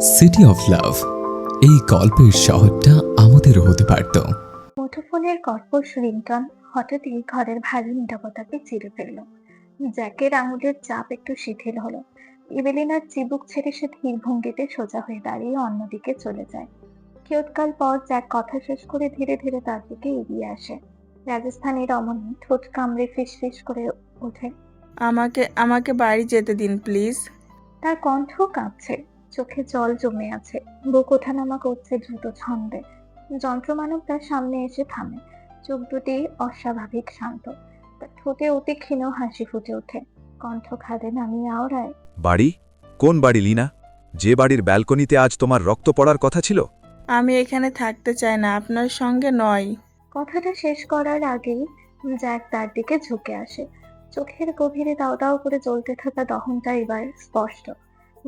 City of love, এই গল্পের শহরটা আমাদেরও হতে পারত। মুঠোফোনের কর্কশ রিংটন হঠাৎই ঘরের ভারী নিরাপত্তাকে চিরে ফেলল। জ্যাকের আঙুলের চাপ একটু শিথিল হলো। ইভেলিনার চিবুক ছেড়ে সে ধীর ভঙ্গিতে সোজা হয়ে দাঁড়িয়ে অন্যদিকে চলে যায়। কিয়ৎকাল পর জ্যাক কথা শেষ করে ধীরে ধীরে তার দিকে এগিয়ে আসে। রাজস্থানী রমণী ঠোঁট কামড়ে ফিসফিস করে ওঠে। আমাকে আমাকে বাড়ি যেতে দিন প্লিজ। তার কণ্ঠ কাঁপছে, চোখে জল জমে আছে, বুক ওঠানামা করছে দ্রুত ছন্দে। যন্ত্রমানব তার সামনে এসে থামে, চোখ দুটি অস্বাভাবিক শান্ত। তার ঠোঁটে অতি ক্ষীণ হাসি ফুটে ওঠে, কণ্ঠ খাদে নামিয়ে আওড়ায়। বাড়ি? কোন বাড়ি লীনা? যে বাড়ির ব্যালকনিতে আজ তোমার রক্ত পড়ার কথা ছিল? আমি এখানে থাকতে চাই না, আপনার সঙ্গে নয়। কথাটা শেষ করার আগেই জ্যাক তার দিকে ঝুঁকে আসে। চোখের গভীরে দাও দাও করে জ্বলতে থাকা দহনটা এবার স্পষ্ট।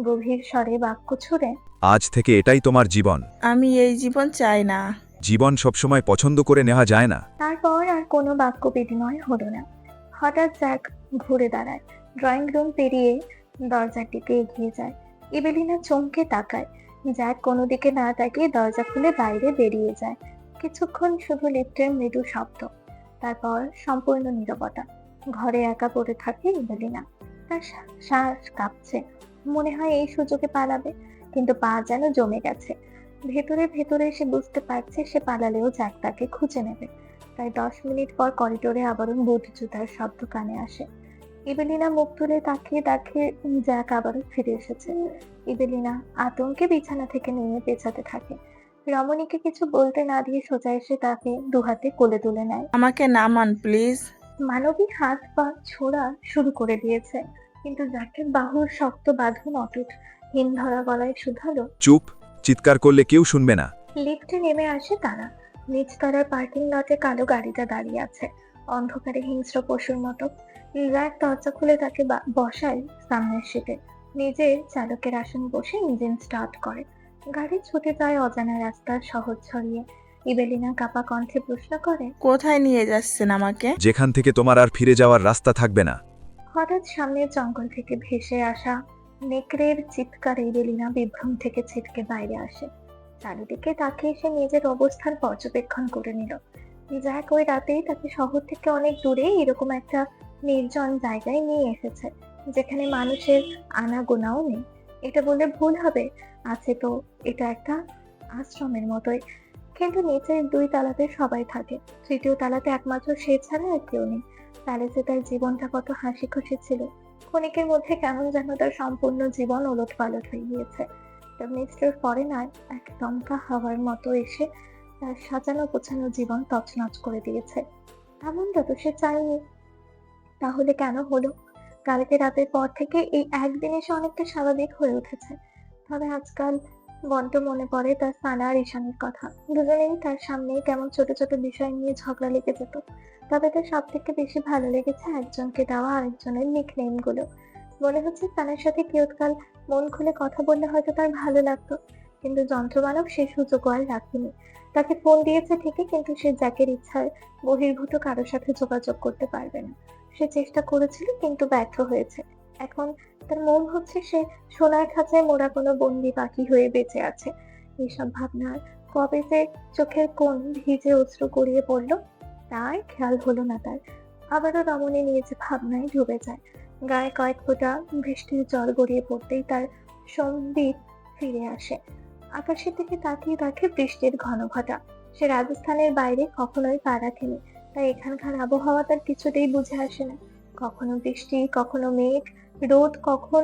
গভীর স্বরে বাক্য ছুড়ে। আজ থেকে এটাই তোমার জীবন। আমি এই জীবন চাই না। জীবন সবসময় পছন্দ করে নেওয়া যায় না। তারপর আর কোনো বাক্য বিনিময় হলো না। হঠাৎ জ্যাক ঘুরে দাঁড়ায়, ড্রয়িং রুম পেরিয়ে দরজার দিকে এগিয়ে যায়। ইভেলিনা চমকে তাকায়। জ্যাক কোনো দিকে না তাকিয়ে দরজা খুলে বাইরে বেরিয়ে যায়। কিছুক্ষণ শুধু লিফটের মৃদু শব্দ, তারপর সম্পূর্ণ নীরবতা। ঘরে একা পড়ে থাকে ইভেলিনা। তার শ্বাস কাঁপছে, মনে হয় এই সুযোগে পালাবে, কিন্তু পা যেন জমে গেছে। ভেতরে ভেতরে সে বুঝতে পারছে সে পালালেও জ্যাক তাকে খুঁজে নেবে। প্রায় 10 মিনিট পর করিডোরে আবারও বুট জুতার শব্দ কানে আসে। ইভেলিনা মুখ তুলে তাকিয়ে দেখে জ্যাক আবারও ফিরে এসেছে। ইভেলিনা আতঙ্কে বিছানা থেকে নেমে পেছাতে থাকে। রমণীকে কিছু বলতে না দিয়ে সোজা এসে তাকে দুহাতে কোলে তুলে নেয়। আমাকে নামান প্লিজ। মানবী হাত পা ছোড়া শুরু করে দিয়েছে, কিন্তু জ্যাকের বাহুর শক্ত বাঁধন অটুট। হিম ধরা গলায় শুধালো। চুপ! চিৎকার করলে কেউ শুনবে না। লিফটে নেমে আসে তারা। নিচতলার পার্কিং লটে কালো গাড়িটা দাঁড়িয়ে আছে, অন্ধকারে হিংস্র পশুর মতো। জ্যাক দরজা খুলে তাকে বসায় সামনের সিটে। নিজে চালকের আসন বসে ইঞ্জিন স্টার্ট করে। গাড়ি ছুটে যায় অজানা রাস্তার শহর ছড়িয়ে। ইভেলিনা কাপা কণ্ঠে প্রশ্ন করে। কোথায় নিয়ে যাচ্ছেন আমাকে? যেখান থেকে তোমার আর ফিরে যাওয়ার রাস্তা থাকবে না। হঠাৎ সামনের জঙ্গল থেকে ভেসে আসা নেকড়ের চিৎকারে ইভেলিনা বিভ্রম থেকে ছিটকে বাইরে আসে। চারিদিকে তাকিয়ে সে নিজের অবস্থান পর্যবেক্ষণ করে নিল। জ্যাক ওই রাতেই তাকে শহর থেকে অনেক দূরে এরকম একটা নির্জন জায়গায় নিয়ে এসেছে, যেখানে মানুষের আনাগোনাও নেই। এটা বললে ভুল হবে, আছে তো, এটা একটা আশ্রমের মতোই। কিন্তু নিচের 2 তলাতে সবাই থাকে, তৃতীয় তলাতে একমাত্র সে ছাড়া আর কেউ নেই। প্যালেসে তার জীবনটা কত হাসি খুশি ছিল, ক্ষণিকের মধ্যে কেমন যেন তার সম্পূর্ণ জীবন ওলট পালট হয়ে গিয়েছে। মিস্টার ফরেনার এক দমকা হাওয়ার মতো এসে তার সাজানো গোছানো জীবন তছনছ করে দিয়েছে। এমনটা তো সে চায়নি, তাহলে কেন হলো? কালকে রাতের পর থেকে এই একদিনে সে অনেকটা স্বাভাবিক হয়ে উঠেছে। তবে আজকাল বড্ড মনে পড়ে তার সানা আর ঈশানের কথা। দুজনেই তার সামনেই কেমন ছোট ছোট বিষয় নিয়ে ঝগড়া লেগে যেত। তবে তার সব থেকে বেশি ভালো লেগেছে একজনকে দেওয়া আরেকজনের নিকনেম গুলো। মনে হচ্ছে সানার সাথে কিয়ৎকাল মন খুলে কথা বললে হয়তো তার ভালো লাগতো, কিন্তু যন্ত্রমানব সে সুযোগও আর রাখেনি। তাকে ফোন দিয়েছে ঠিকই, কিন্তু সে জ্যাকের ইচ্ছায় বহির্ভূত কারোর সাথে যোগাযোগ করতে পারবে না। সে চেষ্টা করেছিল কিন্তু ব্যর্থ হয়েছে। এখন তার মন হচ্ছে সে সোনার খাঁচায় মোড়া কোনো বন্দি পাখি হয়ে বেঁচে আছে। এইসব ভাবনার কবে যে চোখের কোণ ভিজে অশ্রু গড়িয়ে পড়লো তার খেয়াল হলো না তার। আবারও রমণী নিয়ে ভাবনায় ডুবে যায়। গায়ে কয়েক ফোঁটা বৃষ্টির জল গড়িয়ে পড়তেই তার সম্বিত ফিরে আসে। আকাশের দিকে তাকিয়ে দেখে বৃষ্টির ঘনঘটা। সে রাজস্থানের বাইরে কখনোই পা রাখেনি, তাই এখানকার আবহাওয়া তার কিছুতেই বুঝে আসে না। কখনো বৃষ্টি, কখনো মেঘ, রোদ কখন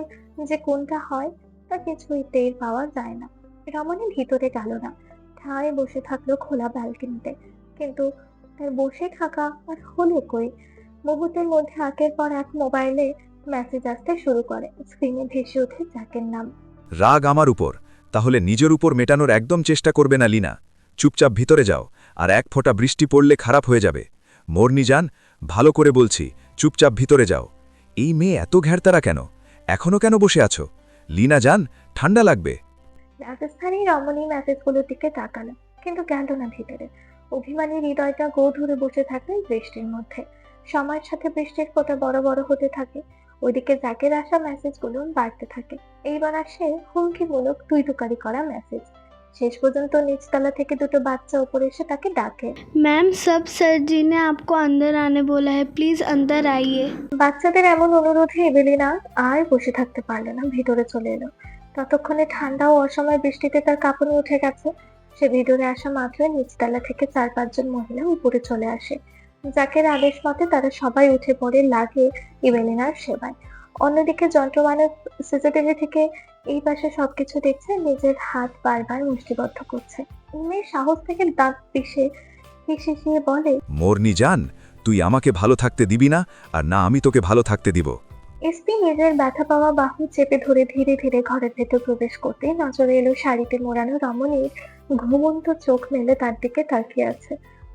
যে কোনটা হয় তা কিছুই টের পাওয়া যায় না। রমণী ভিতরে গেল না, ঠায় বসে থাকলো খোলা ব্যালকনিতে। কিন্তু তার বসে থাকা আর হলো কই? মুহূর্তের মধ্যে একের পর এক মোবাইলে মেসেজ আসতে শুরু করে। স্ক্রিনে ভেসে ওঠে জ্যাকের নাম। রাগ আমার উপর, তাহলে নিজের উপর মেটানোর একদম চেষ্টা করবে না লীনা। চুপচাপ ভিতরে যাও, আর এক ফোঁটা বৃষ্টি পড়লে খারাপ হয়ে যাবে। মর্নি যান, ভালো করে বলছি, চুপচাপ ভিতরে যাও। এই মেয়ে এত ঘেরতারা কেন? এখনো কেন বসে আছো? লীনা যান, ঠান্ডা লাগবে। রাজস্থানী রমণী মেসেজগুলোর দিকে তাকালো, কিন্তু গেল না ভিতরে। অভিমানী হৃদয়টা গো ধরে বসে থাকে বৃষ্টির মধ্যে। সময়ের সাথে বৃষ্টির ফোঁটা বড় বড় হতে থাকে। ওইদিকে জ্যাকের আসা মেসেজগুলো বাড়তে থাকে। এইবার আসে হুমকিমূলক তুই তুকারি করা মেসেজ। শেষ পর্যন্ত নিচতলা থেকে দুটো বাচ্চা উপরে এসে তাকে ডাকে। मैम सब सर जी ने आपको अंदर आने बोला है, प्लीज अंदर आइए। বাচ্চাদের এমন অনুরোধে এবেলিনা আর বসে থাকতে পারল না, ভিতরে চলে এলো। ততক্ষণে ঠান্ডা ও অসময় বৃষ্টিতে তার কাঁপুনি উঠে গেছে। সে ভিতরে আসা মাত্রই নিচতলা থেকে 4-5 জন মহিলা উপরে চলে আসে। জ্যাকের আদেশ মতে তারা সবাই উঠে পড়ে লাগে ইভেলিনার সেবায়। অন্যদিকে যন্ত্রমানব সিসিটিভি থেকে এই পাশে সবকিছু দেখছে, নিজের হাত বারবার মুষ্টিবদ্ধ করছে। মেয়ে সাহস থেকে দাঁত পিষিয়ে বলে, মোরনি জান, তুই আমাকে ভালো থাকতে দিবি না, আর না আমি তোকে ভালো থাকতে দিব। এসপি নিজের ব্যথা পাওয়া বাহু চেপে ধরে ধীরে ধীরে ঘরের ভেতর প্রবেশ করতে নজরে এলো শাড়িতে মোড়ানো রমণীর ঘুমন্ত চোখ মেলে তার দিকে তাকিয়ে আছে।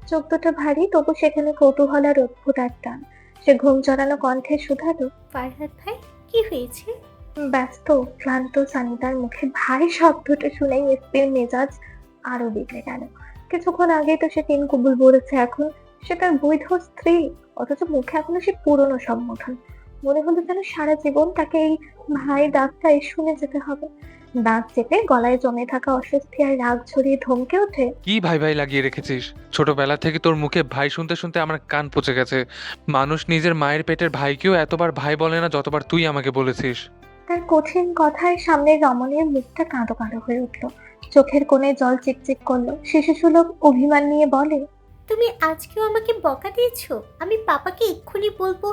চোখ দুটো ভারী, তবু সেখানে কৌতূহল আর অদ্ভুত এক টান। সে ঘুম জড়ানো কণ্ঠে শুধালো, ফারহাদ ভাই, কি হয়েছে? ব্যস্ত ক্লান্ত সানিতার মুখে ভাই শব্দটা শুনেই এসপির মেজাজ আরো বিগড়ে গেল। কিছুক্ষণ আগেই তো সে তিন কবুল বলেছে, এখন সে তার বৈধ স্ত্রী, অথচ মুখে এখনো সে পুরনো সম্বোধন। মনে হলো যেন সারা জীবন তাকে এই ভাই ডাকটাই শুনে যেতে হবে। দাঁত চেপে গলায় জমে থাকা অস্বস্তি আর রাগ ছড়িয়ে ধমকে ওঠে, কি ভাই ভাই লাগিয়ে রেখেছিস? ছোটবেলা থেকে তোর মুখে ভাই শুনতে শুনতে আমার কান পচে গেছে। মানুষ নিজের মায়ের পেটের ভাইকেও এতবার ভাই বলে না যতবার তুই আমাকে বলেছিস। তার কঠিন কথায় সামনে রমণীর মুখটা কাঁদো কাঁদো হয়ে উঠল। চোখের কোণে জল চিকচিক করলো। শিশুসুলভ অভিমান নিয়ে বলে, তুমি আজকেও আমাকে বকা দিয়েছো? আমি পাপাকে এক্ষুনি বলবো।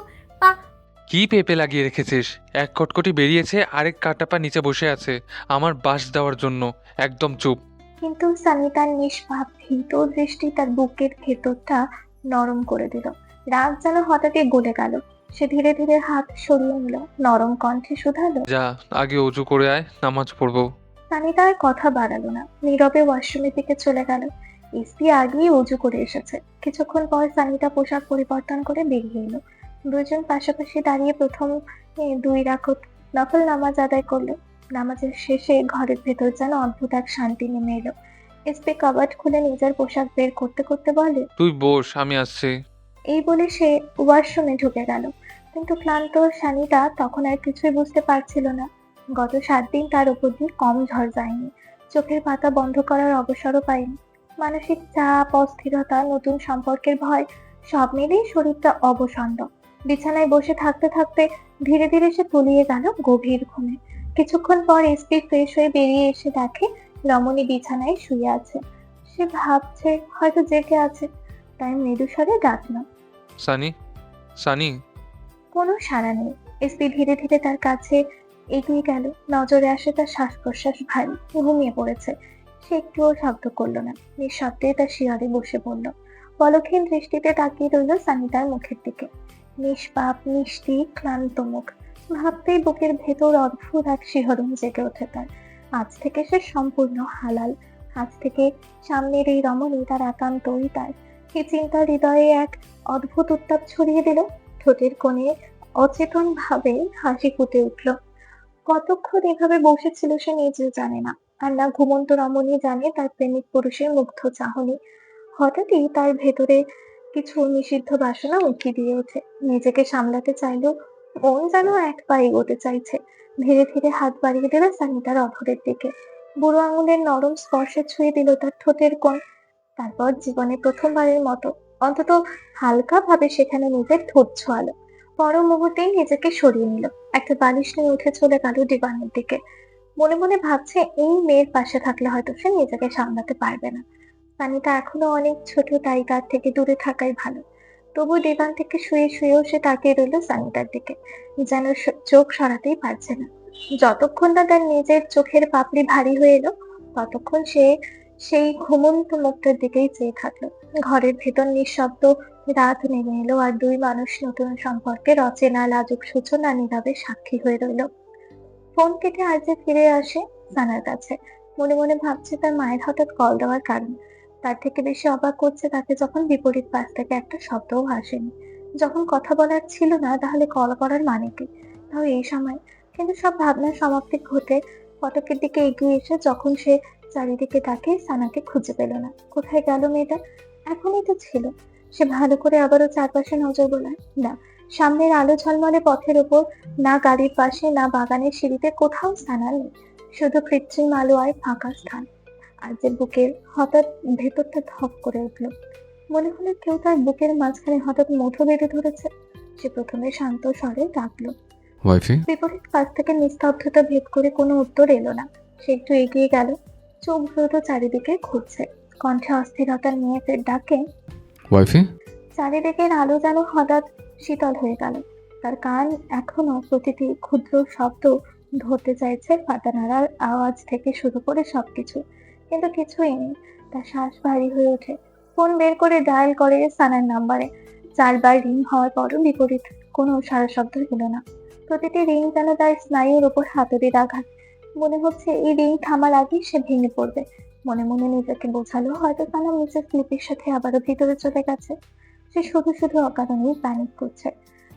কি পেঁপে লাগিয়ে রেখেছিস? এক কটকটি বেরিয়েছে, আরেক কাটাপা নিচে বসে আছে আমার বাস দেওয়ার জন্য। একদম চুপ। কিন্তু সানিতার নিষ্পাপ ভীত দৃষ্টি তার বুকের ভেতরটা নরম করে দিল। রাগ যেন হঠাৎই গলে গেল। সে ধীরে ধীরে হাত সরিয়ে নিল, নরম কণ্ঠে শুধালো, যা আগে অজু করে আয়, নামাজ পড়বো। সানিতা আর কথা বাড়ালো না, নীরবে ওয়াশরুমের দিকে চলে গেল। এসপি আগেই উজু করে এসেছে। কিছুক্ষণ পর সানিতা পোশাক পরিবর্তন করে বেরিয়ে এলো। দুজন পাশাপাশি দাঁড়িয়ে প্রথম 2 রাকাত নফল নামাজ আদায় করলো। নামাজের শেষে ঘরের ভেতর যেন অদ্ভুত এক শান্তি নেমে এলো। এসপি কাবার্ড খুলে নিজের পোশাক বের করতে করতে বলে, তুই বস, আমি আসছি। এই বলে সে ওয়াশরুমে ঢুকে গেল। কিন্তু ক্লান্ত সানিতা তখন আর কিছুই বুঝতে পারছিল না। গত 7 দিন তার উপর দিয়ে কম ঝড় যায়নি। চোখের পাতা বন্ধ করার অবসরও পায়নি। মানসিক চাপ, অস্থিরতা, নতুন সম্পর্কের ভয়, সব মিলিয়ে শরীরটা অবসন্ন। বিছানায় বসে থাকতে থাকতে ধীরে ধীরে সে তলিয়ে গেল গভীর ঘুমে। কিছুক্ষণ পর এসপি ফ্রেশ হয়ে বেরিয়ে এসে দেখে রমণী বিছানায় শুয়ে আছে। সে ভাবছে হয়তো জেগে আছে, তাই মৃদু স্বরে ডাকলো, সানি, সানি। কোনো সাড়া নেই। এসপি ধীরে ধীরে তার কাছে এগিয়ে গেল। নজরে আসে তার শ্বাস প্রশ্বাস ভারী, ঘুমিয়ে পড়েছে। সে একটুও শব্দ করলো না, নিঃশব্দে তার শিয়রে বসে পড়ল। পলকহীন দৃষ্টিতে তাকিয়ে রইল সানিতার মুখের দিকে। নিষ্পাপ, মিষ্টি, ক্লান্ত মুখ। ভাবতেই বুকের ভেতর অদ্ভুত এক শিহরণ জেগে ওঠে তার। আজ থেকে সে সম্পূর্ণ হালাল। আজ থেকে সামনের এই রমণী তার একান্তই তার। এই চিন্তা হৃদয়ে এক অদ্ভুত উত্তাপ ছড়িয়ে দিল। ঠোঁটের কোণে অচেতন ভাবে হাসি ফুটে উঠল। কতক্ষণ এভাবে বসেছিল সে নিজেও জানে না, আর না ঘুমন্ত রমণী জানে তার প্রেমিক পুরুষের মুগ্ধ চাহনি। হঠাৎই তার ভেতরে কিছু নিষিদ্ধ বাসনা উঁকি দিয়ে ওঠে। নিজেকে সামলাতে চাইলেও মন যেন এক পা এগোতে চাইছে। ধীরে ধীরে হাত বাড়িয়ে দিল সানিতার অধরের দিকে। বুড়ো আঙুলের নরম স্পর্শে ছুঁয়ে দিল তার ঠোঁটের কোণ। তারপর জীবনে প্রথমবারের মতো অন্তত হালকা ভাবে সেখানে নিজের ঠোঁট ছোঁয়ালো। পর মুহূর্তেই নিজেকে সরিয়ে নিল। একটা বালিশ নিয়ে উঠে চলে গেল ডিভানের দিকে। মনে মনে ভাবছে এই মেয়ের পাশে থাকলে হয়তো সে নিজেকে সামলাতে পারবে না। সানিতা এখনো অনেক ছোট, তাই তার থেকে দূরে থাকাই ভালো। তবু ডিভান থেকে শুয়ে শুয়েও সে তাকিয়ে রইল সানিতার দিকে, যেন চোখ সরাতেই পারছে না। যতক্ষণ না তার নিজের চোখের পাপড়ি ভারী হয়ে এলো, ততক্ষণ সে সেই ঘুমন্ত মুখটার দিকেই চেয়ে থাকলো। ঘরের ভেতর নিঃশব্দ রাত নেমে এলো, আর 2 মানুষ নতুন সম্পর্কের অচেনা লাজুক সূচনা নীরবে সাক্ষী হয়ে রইল। ফোন কেটে আর্যে ফিরে আসে সানার কাছে। মনে মনে ভাবছে তার মায়ের হঠাৎ কল দেওয়ার কারণ। তার থেকে বেশি অবাক করছে তাকে যখন বিপরীত পাশ থেকে একটা শব্দও আসেনি। যখন কথা বলার ছিল না, তাহলে কল করার মানে কি, তাও এই সময়? কিন্তু সব ভাবনার সমাপ্তি ঘটে ফটকের দিকে এগিয়ে এসে যখন সে চারিদিকে তাকিয়ে সানাকে খুঁজে পেল না। কোথায় গেল মেয়েটা? এখনই তো ছিল। সে ভালো করে আবারও চারপাশে নজর বোলায়, না, সামনের আলো ঝলমলে পথের ওপর, না গাড়ির পাশে না বাগানের সিঁড়িতে কোথাও সানা নেই, শুধু কৃত্রিম আলো আর ফাঁকা স্থান। আর যে বুকের হঠাৎ ভেতরটা ধপ করে উঠলো, মনে হলো কেউ তার বুকের মাঝখানে হঠাৎ মুঠো বেঁধে ধরেছে। সে প্রথমে শান্ত স্বরে ডাকলো, ওয়াইফি, বিপরীত পাশ থেকে নিস্তব্ধতা ভেদ করে কোনো উত্তর এলো না। সে একটু এগিয়ে গেল, চোখ দ্রুত চারিদিকে ঘুরছে, কণ্ঠে অস্থিরতা নিয়ে ফের ডাকে। ওয়াইফি। চারিদিকের আলো যেন হঠাৎ শীতল হয়ে গেল। তার কান এখনো প্রতিটি ক্ষুদ্র শব্দ ধরতে চাইছে, পাতা নাড়ার আওয়াজ থেকে শুরু করে সবকিছু, কিন্তু কিছুই নেই। তার শ্বাস ভারী হয়ে ওঠে, ফোন বের করে ডায়াল করে সানার নাম্বারে। 4 বার রিং হওয়ার পরও বিপরীত কোনো সাড়া শব্দ হলো না। প্রতিটি রিং যেন তার স্নায়ুর উপর হাতুড়ির আঘাত। মনে হচ্ছে এই রিং থামার আগেই সে ভেঙে পড়বে। মনে মনে নিজেকে বোঝালো, হয়তো সানা মিসেস লিপির সাথে আবারও ভিতরে চলে গেছে। সে শুধু শুধু অকারণেই প্যানিক করছে।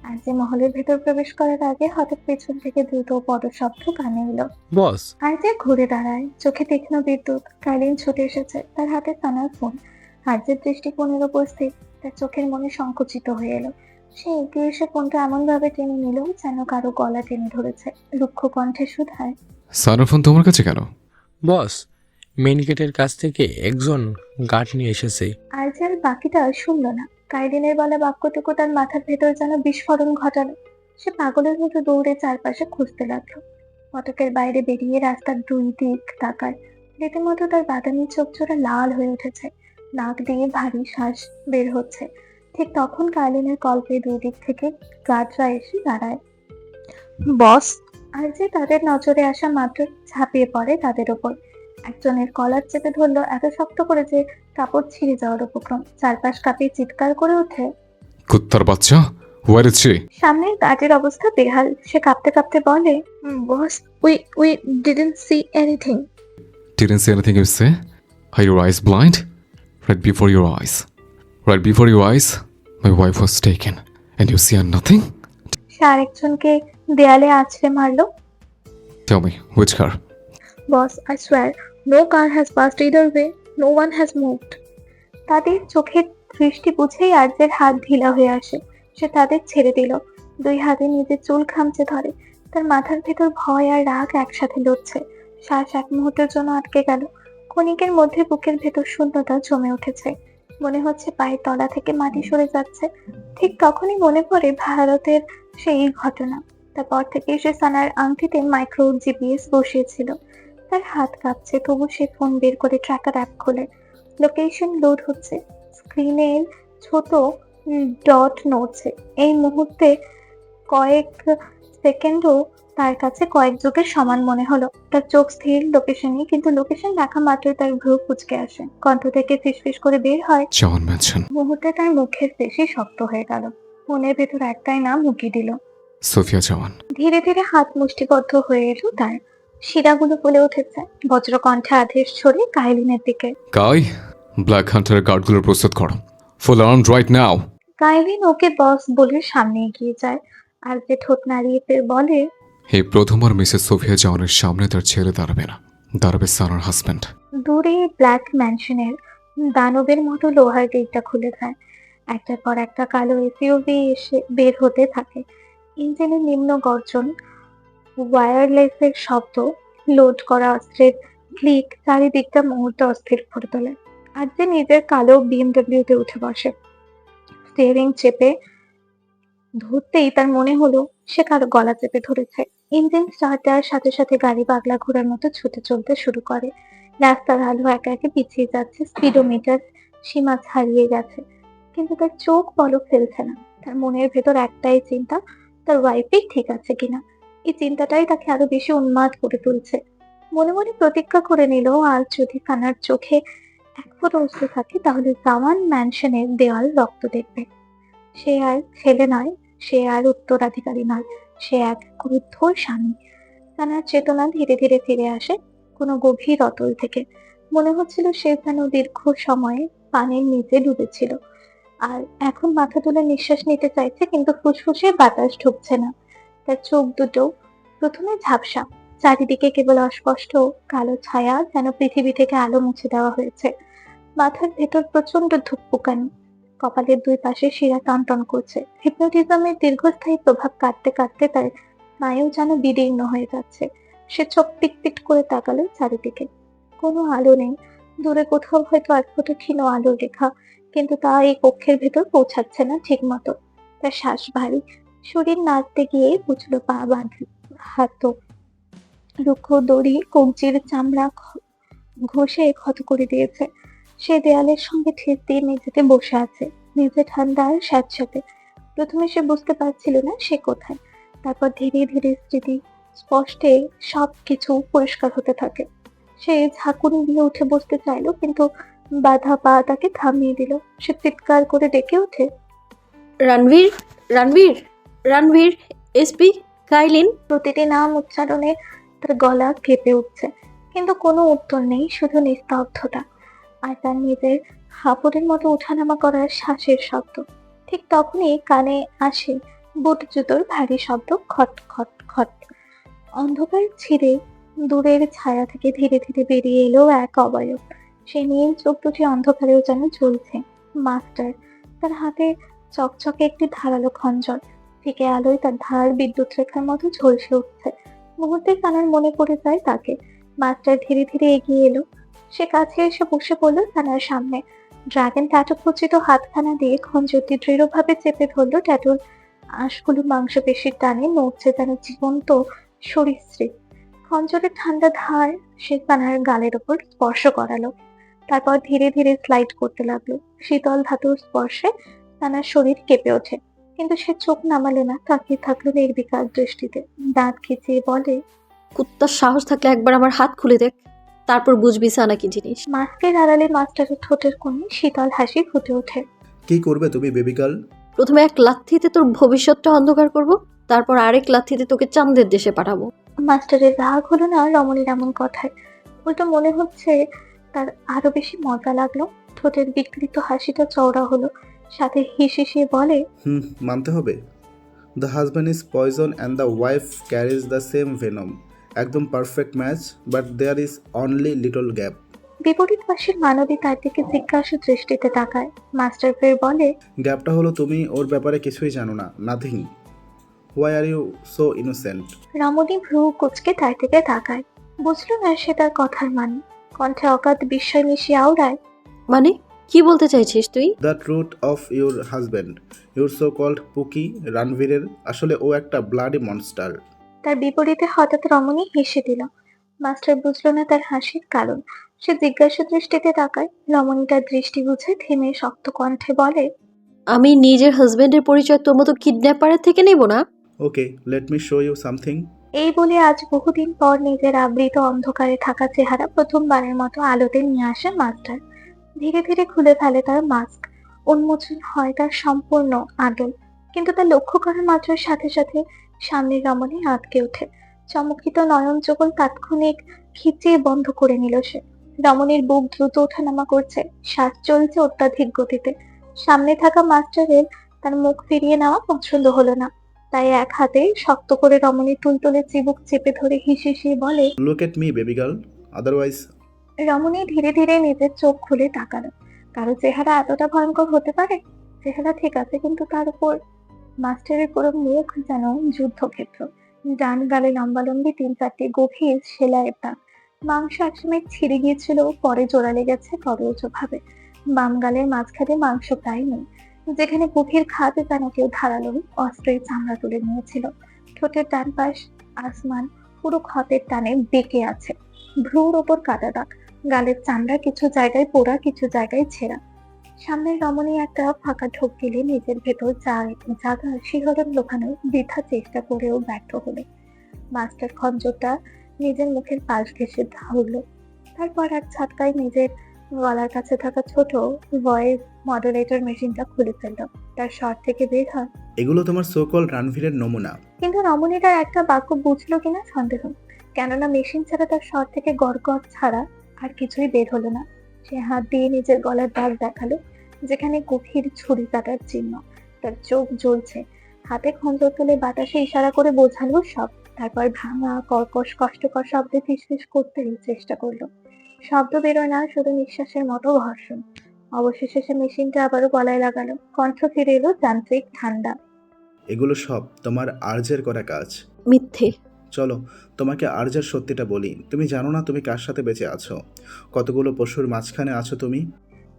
আর যে মহলের ভেতর প্রবেশ করার আগে হঠাৎ পেছন থেকে দ্রুত পদশব্দ কানে এলো। বস, আর যে ঘুরে দাঁড়ায়, চোখে তীক্ষ্ণ বিদ্যুৎ। কাইলিন ছুটে এসেছে, তার হাতে সানার ফোন। আর যে দৃষ্টিকোণের উপর স্থির, তার চোখের মনে সংকুচিত হয়ে এলো। সে এগিয়ে এসে ফোনটা এমন ভাবে টেনে নিল যেন কারো গলা টেনে ধরেছে। রুক্ষ কণ্ঠে শুধায়, সানার ফোন তোমার কাছে কেন? বস, মেন গেটের কাছ থেকে একজন গার্ড নিয়ে এসেছে। আর যে আর বাকিটা শুনলো না। কাইলিনের বলা বাক্যটুকু তার মাথার ভেতর যেন বিস্ফোরণ ঘটালো। সে পাগলের মতো দৌড়ে চারপাশে খুঁজতে লাগলো। ফটকের বাইরে বেরিয়ে রাস্তার 2 দিক তাকায়। রীতিমতো তার বাদামি চোখ জোড়া লাল হয়ে উঠেছে, নাক দিয়ে ভারী শ্বাস বের হচ্ছে। ঠিক তখন কাইলিনের কল্পে 2 দিক থেকে গার্ডরা এসে দাঁড়ায়। বস। আর যে তাদের নজরে আসা মাত্র ঝাঁপিয়ে পড়ে তাদের ওপর। একজনের কলার চেপে ধরলো এত শক্ত করে যে কাপড় ছিঁড়ে যাওয়ার উপক্রম। চারপাশ কাঁপিয়ে চিৎকার করে ওঠে, কুত্তার বাচ্চা, হোয়ার ইজ শি? সামনের গার্ডের অবস্থা বেহাল। সে কাঁপতে কাঁপতে বলে, boss, we didn't see anything. Didn't see anything you say? Are your eyes blind? Right before your eyes. Right before your eyes, my wife was taken. And you see nothing? সে আরেকজনকে দেয়ালে আছড়ে মারলো। Tell me, which car? Boss, I swear no car has passed either way, no one has moved. তাদের চোখের দৃষ্টি বুঝেই আর্যের হাত ঢিলা হয়ে আসে। সে তাদের ছেড়ে দিল, 2 হাতে নিজের চুল খামচে ধরে। তার মাথার ভেতর ভয় আর রাগ একসাথে লড়ছে। শ্বাস এক মুহূর্তের জন্য আটকে গেল। ক্ষণিকের মধ্যে বুকের ভেতর শূন্যতা জমে উঠেছে। মনে হচ্ছে পায়ের তলা থেকে মাটি সরে যাচ্ছে। ঠিক তখনই মনে পড়ে ভারতের সেই ঘটনা। তারপর থেকে সে সানার আংটিতে মাইক্রো জিপিএস বসিয়েছিল। তার হাত কাঁপছে, তবু সে ফোন বের করে ট্র্যাকার অ্যাপ খোলে। লোকেশন লোড হচ্ছে, স্ক্রিনের ছোট ডট নড়ছে। এই মুহূর্তে কয়েক সেকেন্ডও তার কাছে কয়েক যুগের সমান মনে হলো। তার চোখ স্থির লোকেশনে, কিন্তু লোকেশন দেখা মাত্রই তার ভ্রু কুঁচকে আসে। কণ্ঠ থেকে ফিসফিস করে বের হয়, John Mansion. মুহূর্তে তার মুখের পেশি শক্ত হয়ে গেল। মনের ভেতর একটাই নাম উকি দিল। Sophia Jawan. ধীরে ধীরে হাত মুষ্টিবদ্ধ হয়ে এলো তার। শিরাগুলো ফুলে উঠেছে। বজ্র কণ্ঠে আদেশ ছড়ে কাইলিনের দিকে, Kai, Black Hunter গার্ডগুলো প্রস্তুত করো। Full armed right now. কাইলিন ওকে বস বলে সামনে এগিয়ে যায়। আর যে ঠোঁট নাড়িয়ে বলে, এই প্রথমবার মিসেস সোফিয়া জাওয়ানের সামনে তার ছেলে দাঁড়াবে না, দাঁড়াবে সানার হাজব্যান্ড। দূরে ব্ল্যাক ম্যানশনের দানবের মতো লোহার গেটটা খুলে যায়। একটার পর একটা কালো এসইউভি এসে বের হতে থাকে। ইঞ্জিনের নিম্ন গর্জন, ওয়্যারলেসের শব্দ, লোড করা অস্ত্রের ক্লিক চারিদিকটা মুহূর্তে অস্থির করে তোলে। আর যে নিজের কালো বিএমডব্লিউতে উঠে বসে। স্টিয়ারিং চেপে ধরতেই তার মনে হলো সে কারো গলা চেপে ধরেছে। ইঞ্জিন স্টার্ট দেওয়ার সাথে সাথে গাড়ি পাগলা ঘোড়ার মতো ছুটে চলতে শুরু করে। রাস্তার আলো একে একে পিছিয়ে যাচ্ছে, স্পিডোমিটার সীমা ছাড়িয়ে গেছে। কিন্তু তার চোখ পলক ফেলছে না। তার মনের ভেতর একটাই চিন্তা, তার ওয়াইফই ঠিক আছে কিনা। এই চিন্তাটাই তাকে আরো বেশি উন্মাদ করে তুলছে। মনে মনে প্রতিজ্ঞা করে নিল, আজ যদি কানার চোখে এক ফোঁটা অশ্রু থাকে তাহলে জাওয়ান ম্যানশনের দেওয়াল রক্ত দেখবে। সে আর ছেলে নয়, সে আর উত্তরাধিকারী নয়, সে এক ক্রুদ্ধ স্বামী। কানার চেতনা ধীরে ধীরে ফিরে আসে কোনো গভীর অতল থেকে। মনে হচ্ছিল সে যেন দীর্ঘ সময়ে পানির নিচে ডুবেছিল, আর এখন মাথা তুলে নিঃশ্বাস নিতে চাইছে, কিন্তু ফুসফুসে বাতাস ঢুকছে না। তার চোখ দুটো প্রথমে ঝাপসা, চারিদিকে কেবল অস্পষ্ট কালো ছায়া, যেন পৃথিবী থেকে আলো মুছে দেওয়া হয়েছে। মাথার ভেতর প্রচন্ড ধুকপুকানি। কপালের দুই পাশে শিরা টনটন করছে। হিপনোটিজমের দীর্ঘস্থায়ী প্রভাব কাটতে কাটতে তার স্নায়ু যেন বিদীর্ণ হয়ে যাচ্ছে। সে চোখ পিটপিট করে তাকালো চারিদিকে। কোনো আলো নেই, দূরে কোথাও হয়তো এক ফোঁটা ক্ষীণ আলোর রেখা, কিন্তু তা এই কক্ষের ভেতর পৌঁছাচ্ছে না ঠিক মতো। তার শ্বাস ভারী, শরীর নাড়তে গিয়ে বুঝলো পা বাঁধল, হাত রুক্ষ দড়ি কবজির চামড়া ঘষে ক্ষত করে দিয়েছে। সে দেয়ালের সঙ্গে ঠেস দিয়ে মেঝেতে বসে আছে, মেঝে ঠান্ডা আর স্যাঁতস্যাঁতে। প্রথমে সে বুঝতে পারছিল না সে কোথায়, তারপর ধীরে ধীরে স্মৃতি স্পষ্টে সবকিছু পরিষ্কার হতে থাকে। সে ঝাঁকুনি দিয়ে উঠে বসতে চাইলো, কিন্তু বাধা পা তাকে থামিয়ে দিল। সে চিৎকার করে ডেকে ওঠে, রণবীর, রণবীর, রণবীর, এসপি, কাইলিন। প্রতিটি নাম উচ্চারণে তার গলা কেঁপে উঠছে, কিন্তু কোনো উত্তর নেই, শুধু নিস্তব্ধতা আর তার নিজের হাঁপুড়ের মতো ওঠানামা করার শ্বাসের শব্দ। ঠিক তখনই কানে আসে বুট জুতোর ভারী শব্দ, খট খট খট। অন্ধকার ছিঁড়ে দূরের ছায়া থেকে ধীরে ধীরে বেরিয়ে এলো এক অবয়ব। সে নীল চোখ দুটি অন্ধকারেও যেন জ্বলছে। মাস্টার, তার হাতে চকচকে একটি ধারালো খঞ্জর, ফিকে আলোয় তার ধার বিদ্যুৎ রেখার মতো ঝলসে উঠছে। মুহূর্তে কানার মনে পড়ে যায় তাকে। মাস্টার ধীরে ধীরে এগিয়ে এলো। সে কাছে এসে বসে পড়লো কানার সামনে। ড্রাগন ট্যাটু খচিত হাতখানা দিয়ে খঞ্জরটি দৃঢ়ভাবে চেপে ধরলো। ট্যাটুর আঁশগুলো মাংসপেশির টানে নড়ছে যেন জীবন্ত সরীসৃপ। খঞ্জরের ঠান্ডা ধার সে কানার গালের ওপর স্পর্শ করালো, তারপর ধীরে ধীরে স্লাইড করতে লাগলো। শীতল ধাতুর স্পর্শে কানার শরীর কেঁপে ওঠে, কিন্তু সে চোখ নামালো না, তাকিয়ে থাকলো নির্বিকার দৃষ্টিতে। দাঁত খিচিয়ে বলে, কুত্তার সাহস থাকলে একবার আমার হাত খুলে দেখ, তারপর বুঝবি সানা কি জিনিস। মাস্কের আড়ালে মাস্টারের ঠোঁটের কোণে শীতল হাসি ফুটে ওঠে। কি করবে তুমি বেবি গার্ল? প্রথমে এক লাথিতে তোর ভবিষ্যৎটা অন্ধকার করব, তারপর আরেক লাথিতে তোকে চাঁদের দেশে পাঠাবো। মাস্টারের রাগ হলো না রমণীর এমন কথায়, উল্টো মনে হচ্ছে তার আরো বেশি মজা লাগলো। ঠোঁটের বিকৃত হাসিটা চওড়া হলো, সাথে হিসিয়ে বলে, মানতে হবে। The husband is poison and the wife carries the same venom. একদম perfect match, but there is only little gap. বিপরীত পাশের মানবী তার দিকে জিজ্ঞাসা দৃষ্টিতে তাকায়। মাস্টার ফের বলে, গ্যাপটা হলো তুমি ওর ব্যাপারে কিছুই জানো না, nothing. Why are you so innocent? রমণী ভ্রু কুচকে তার দিকে তাকায়। বুঝলো না সে তার কথার মানে। কণ্ঠে অগাধ বিস্ময় মিশিয়ে আওড়ায়, মানে কি বলতে চাইছিস তুই? The truth of your husband, your so called pookie রণবীরের, আসলে ও একটা ব্লাডি মনস্টার। তার বিপরীতে হঠাৎ রমণী হেসে দিল। মাস্টার বুঝলো না তার হাসির কারণ। সে জিজ্ঞাসা দৃষ্টিতে তাকায়। রমণী তার দৃষ্টি বুঝে থেমে শক্ত কণ্ঠে বলে, আমি নিজের হাজবেন্ডের পরিচয় তোর মতো কিডন্যাপারের থেকে নেব না। Okay, let me show you something. এই বলে আজ বহুদিন পর নিজের আবৃত অন্ধকারে থাকা চেহারা প্রথমবারের মতো আলোতে নিয়ে আসে মাস্টার। ধীরে ধীরে খুলে ফেলে তার মাস্ক। উন্মোচন হয় তার সম্পূর্ণ আদল, কিন্তু তা লক্ষ্য করার মাত্র সাথে সাথে সামনের রমণী আটকে ওঠে। চমকিত নয়ন যুগল তাৎক্ষণিক খিচিয়ে বন্ধ করে নিল সে। রমণীর বুক দ্রুত ওঠানামা করছে, শ্বাস চলছে অত্যাধিক গতিতে। সামনে থাকা মাস্টারের তার মুখ ফিরিয়ে নেওয়া পছন্দ হলো না, তাই এক হাতে শক্ত করে রমণীর তুলতুলে চিবুক চেপে ধরে হিসিয়ে বলে, look at me baby girl, otherwise. রমণী ধীরে ধীরে নিজের চোখ খুলে তাকালো। কারো চেহারা এতটা ভয়ঙ্কর হতে পারে? চেহারা ঠিক আছে, কিন্তু তার উপর মাস্টারের পুরো মুখ যেন যুদ্ধক্ষেত্র। ডান গালে লম্বালম্বি 3-4টি গভীর সেলাইয়ের দাগ। মাংস একসময় ছিঁড়ে গিয়েছিল, পরে জোড়া লেগেছে করজ ভাবে। বাম গালের মাঝখানে মাংস প্রায় নেই, যেখানে গভীর খাদ যেন কেউ ধারালো অস্ত্রের চামড়া তুলে নিয়েছিল। ঠোঁটের ডান পাশ আসমান পুরো ক্ষতের টানে বেঁকে আছে। ভ্রুর ওপর কাটা দাগ, গালের চামড়া কিছু জায়গায় পোড়া, কিছু জায়গায় ছেঁড়া। সামনের রমণী একটা ফাঁকা ঢোক গেলে নিজের ভেতর জাগা শিহরণ লোকানোর বৃথা চেষ্টা করেও ব্যর্থ হলো। মাস্টার খঞ্জরটা নিজের মুখের পাশ ঘেঁষে ধরলো, তারপর এক ঝাটকায় নিজের গলার কাছে থাকা ছোট ভয়েস মডুলেটর মেশিনটা খুলে ফেললো। তার স্বর থেকে বের হয়, এগুলো তোমার সো কল রণবীরের নমুনা। কিন্তু রমণীটার একটা বাক্য বুঝলো কিনা সন্দেহ, কেননা মেশিন ছাড়া তার স্বর থেকে গড়গড় ছাড়া আর কিছুই বের হলো না। সে হাত দিয়ে নিজের গলার দাগ দেখালো, যেখানে গভীর ছুরি কাটার চিহ্ন। তার চোখ জ্বলছে, হাতে খঞ্জর তুলে বাতাসে ইশারা করে বোঝালো সব। তারপর ভাঙা কর্কশ কষ্টকর শব্দে ফিসফিস করতে চেষ্টা করলো। শব্দ বেরোয় না, শুধু নিঃশ্বাসের মতো ঘর্ষণ। অবশেষে সে মেশিনটা আবারও গলায় লাগালো। কণ্ঠ ফিরে এলো যান্ত্রিক ঠান্ডা। এগুলো সব তোমার আর্যের করা কাজ। মিথ্যে। চলো তোমাকে আর্যের সত্যিটা বলি। তুমি জানো না তুমি কার সাথে বেঁচে আছো? কতগুলো পশুর মাঝখানে আছো তুমি।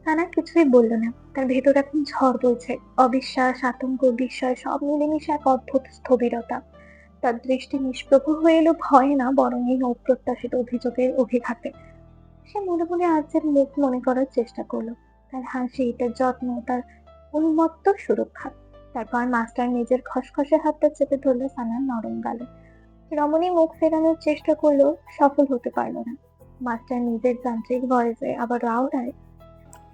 সানা কিছুই বলল না। তার ভেতর এখন ঝড় বইছে। অবিশ্বাস, আতঙ্ক, বিস্ময় সব মিলেমিশে এক অদ্ভুত স্থবিরতা। তার দৃষ্টি নিষ্প্রভ হয়ে এলো ভয়ে না, বরং এই অপ্রত্যাশিত অভিযোগের অভিঘাতে। সে মনে মনে আর্যের মুখ মনে করার চেষ্টা করলো, তার হাসি, তার যত্ন, তার উন্মত্ত সুরক্ষা। তারপর মাস্টার নিজের খসখসে হাতটা চেপে ধরলো সানার নরম গালে। রমণী মুখ ফেরানোর চেষ্টা করলো, সফল হতে পারলো না। মাস্টার নিজের যান্ত্রিক ভয়েসে আবার আওড়ায়,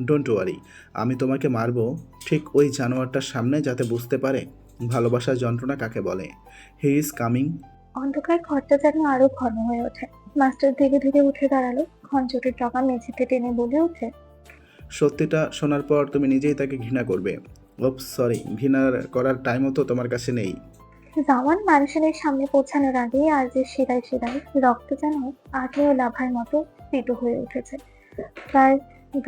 ডোন্ট ওয়ারি, আমি তোমাকে মারবো ঠিক ওই জানোয়ারটার সামনে, যাতে বুঝতে পারে ভালোবাসার যন্ত্রণা কাকে বলে। He is coming. অন্ধকার ঘরটা যেন আরো ঘন হয়ে ওঠে। মাস্টার ধীরে ধীরে উঠে দাঁড়ালো, খঞ্জরের টাকা মেঝেতে টেনে বলে ওঠে, সত্যিটা শোনার পর তুমি নিজেই তাকে ঘৃণা করবে। ওপ সরি, ঘৃণা করার টাইমও তো তোমার কাছে নেই। জাওয়ান মানুষের সামনে পৌঁছানোর আগেই আর যে শিরায় শিরায় রক্ত যেন আগ্নেয় লাভার মতো স্ফীত হয়ে উঠেছে। তার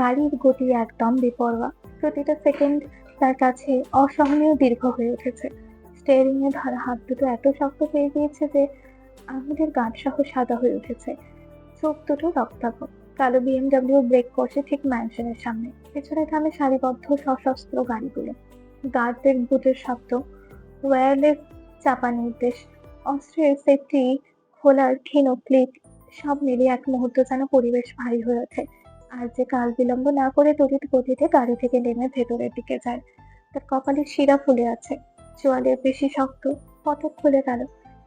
গাড়ির গতি একদম বেপরোয়া। প্রতিটা সেকেন্ড তার কাছে অসহনীয় দীর্ঘ হয়ে উঠেছে। স্টিয়ারিং এ ধরা হাত দুটো এত শক্ত হয়ে গিয়েছে যে আঙুলের গাঁট সহ সাদা হয়ে উঠেছে। চোখ দুটো রক্তাভ। কালো বিএমডব্লিউ ব্রেক কষে ঠিক ম্যানশনের সামনে। পেছনে থামে সারিবদ্ধ সশস্ত্র গাড়িগুলো। গার্ডদের বুটের শব্দ, ওয়্যারলেস চাপা নির্দেশ, অস্ত্রের সেফটি খোলার ক্ষীণ ক্লিক, সব মিলিয়ে এক মুহূর্ত যেন পরিবেশ ভারী হয়ে ওঠে। আর যে কাল বিলম্ব না করে তড়িৎ গতিতে গাড়ি থেকে নেমে ভেতরের দিকে যায়। তার কপালে শিরা ফুলে আছে, চোয়ালের বেশি শক্ত। পথক খুলে গেল।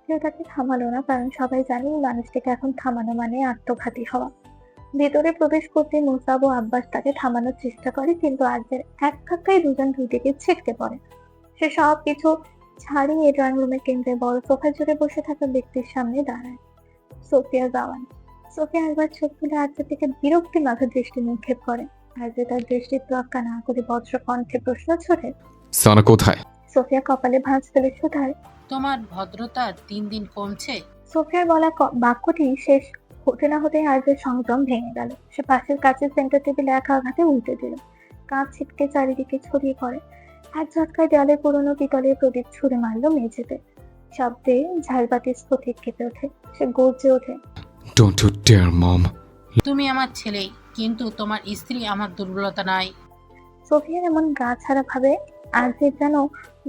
কেউ তাকে থামালো না, কারণ সবাই জানে এই মানুষটিকে এখন থামানো মানে আত্মঘাতী হওয়া। ভেতরে প্রবেশ করতে মুসাব ও আব্বাস তাকে থামানোর চেষ্টা করে, কিন্তু আজের এক ধাক্কায় দুজন দুই দিকে ছিটকে পড়ে। সে সব কিছু ছাড়িয়ে ড্রয়িং রুমের কেন্দ্রে বড় সোফা জুড়ে বসে থাকা ব্যক্তির সামনে দাঁড়ায়। সোফিয়া জাওয়ান। সোফিয়া একবার চোখ তুলে আর্যের দিকে বিরক্তি মাখা দৃষ্টি নিক্ষেপ করে। আর্যে তার দৃষ্টি তোয়াক্কা না করে বজ্র কণ্ঠে প্রশ্ন ছড়ে। সানা কোথায়? সোফিয়া কপালে ভাঁজ ফেলে শুধায়, তোমার ভদ্রতার দিন দিন কমছে। সোফিয়ার বলা বাক্যটি শেষ হতে না হতে আর্যের সংযম ভেঙে গেল। সে পাশের কাচের সেন্টার টেবিলে এক আঘাতে উল্টে দিল। কাঁচ ছিটকে চারিদিকে ছড়িয়ে পড়ে। এক ঝটকায় দেয়ালের পুরনো পিতলের প্রদীপ ছুঁড়ে মারলো মেঝেতে। শব্দে ঝালবাতির স্ফটিক কেঁপে ওঠে। সে গর্জে ওঠে, ডোন্ট ইউ ডেয়ার মম। তুমি আমার ছেলে, কিন্তু তোমার স্ত্রী আমার দুর্বলতা নাই। সোফিয়ার এমন গা ছাড়া ভাবে আর্যের যেন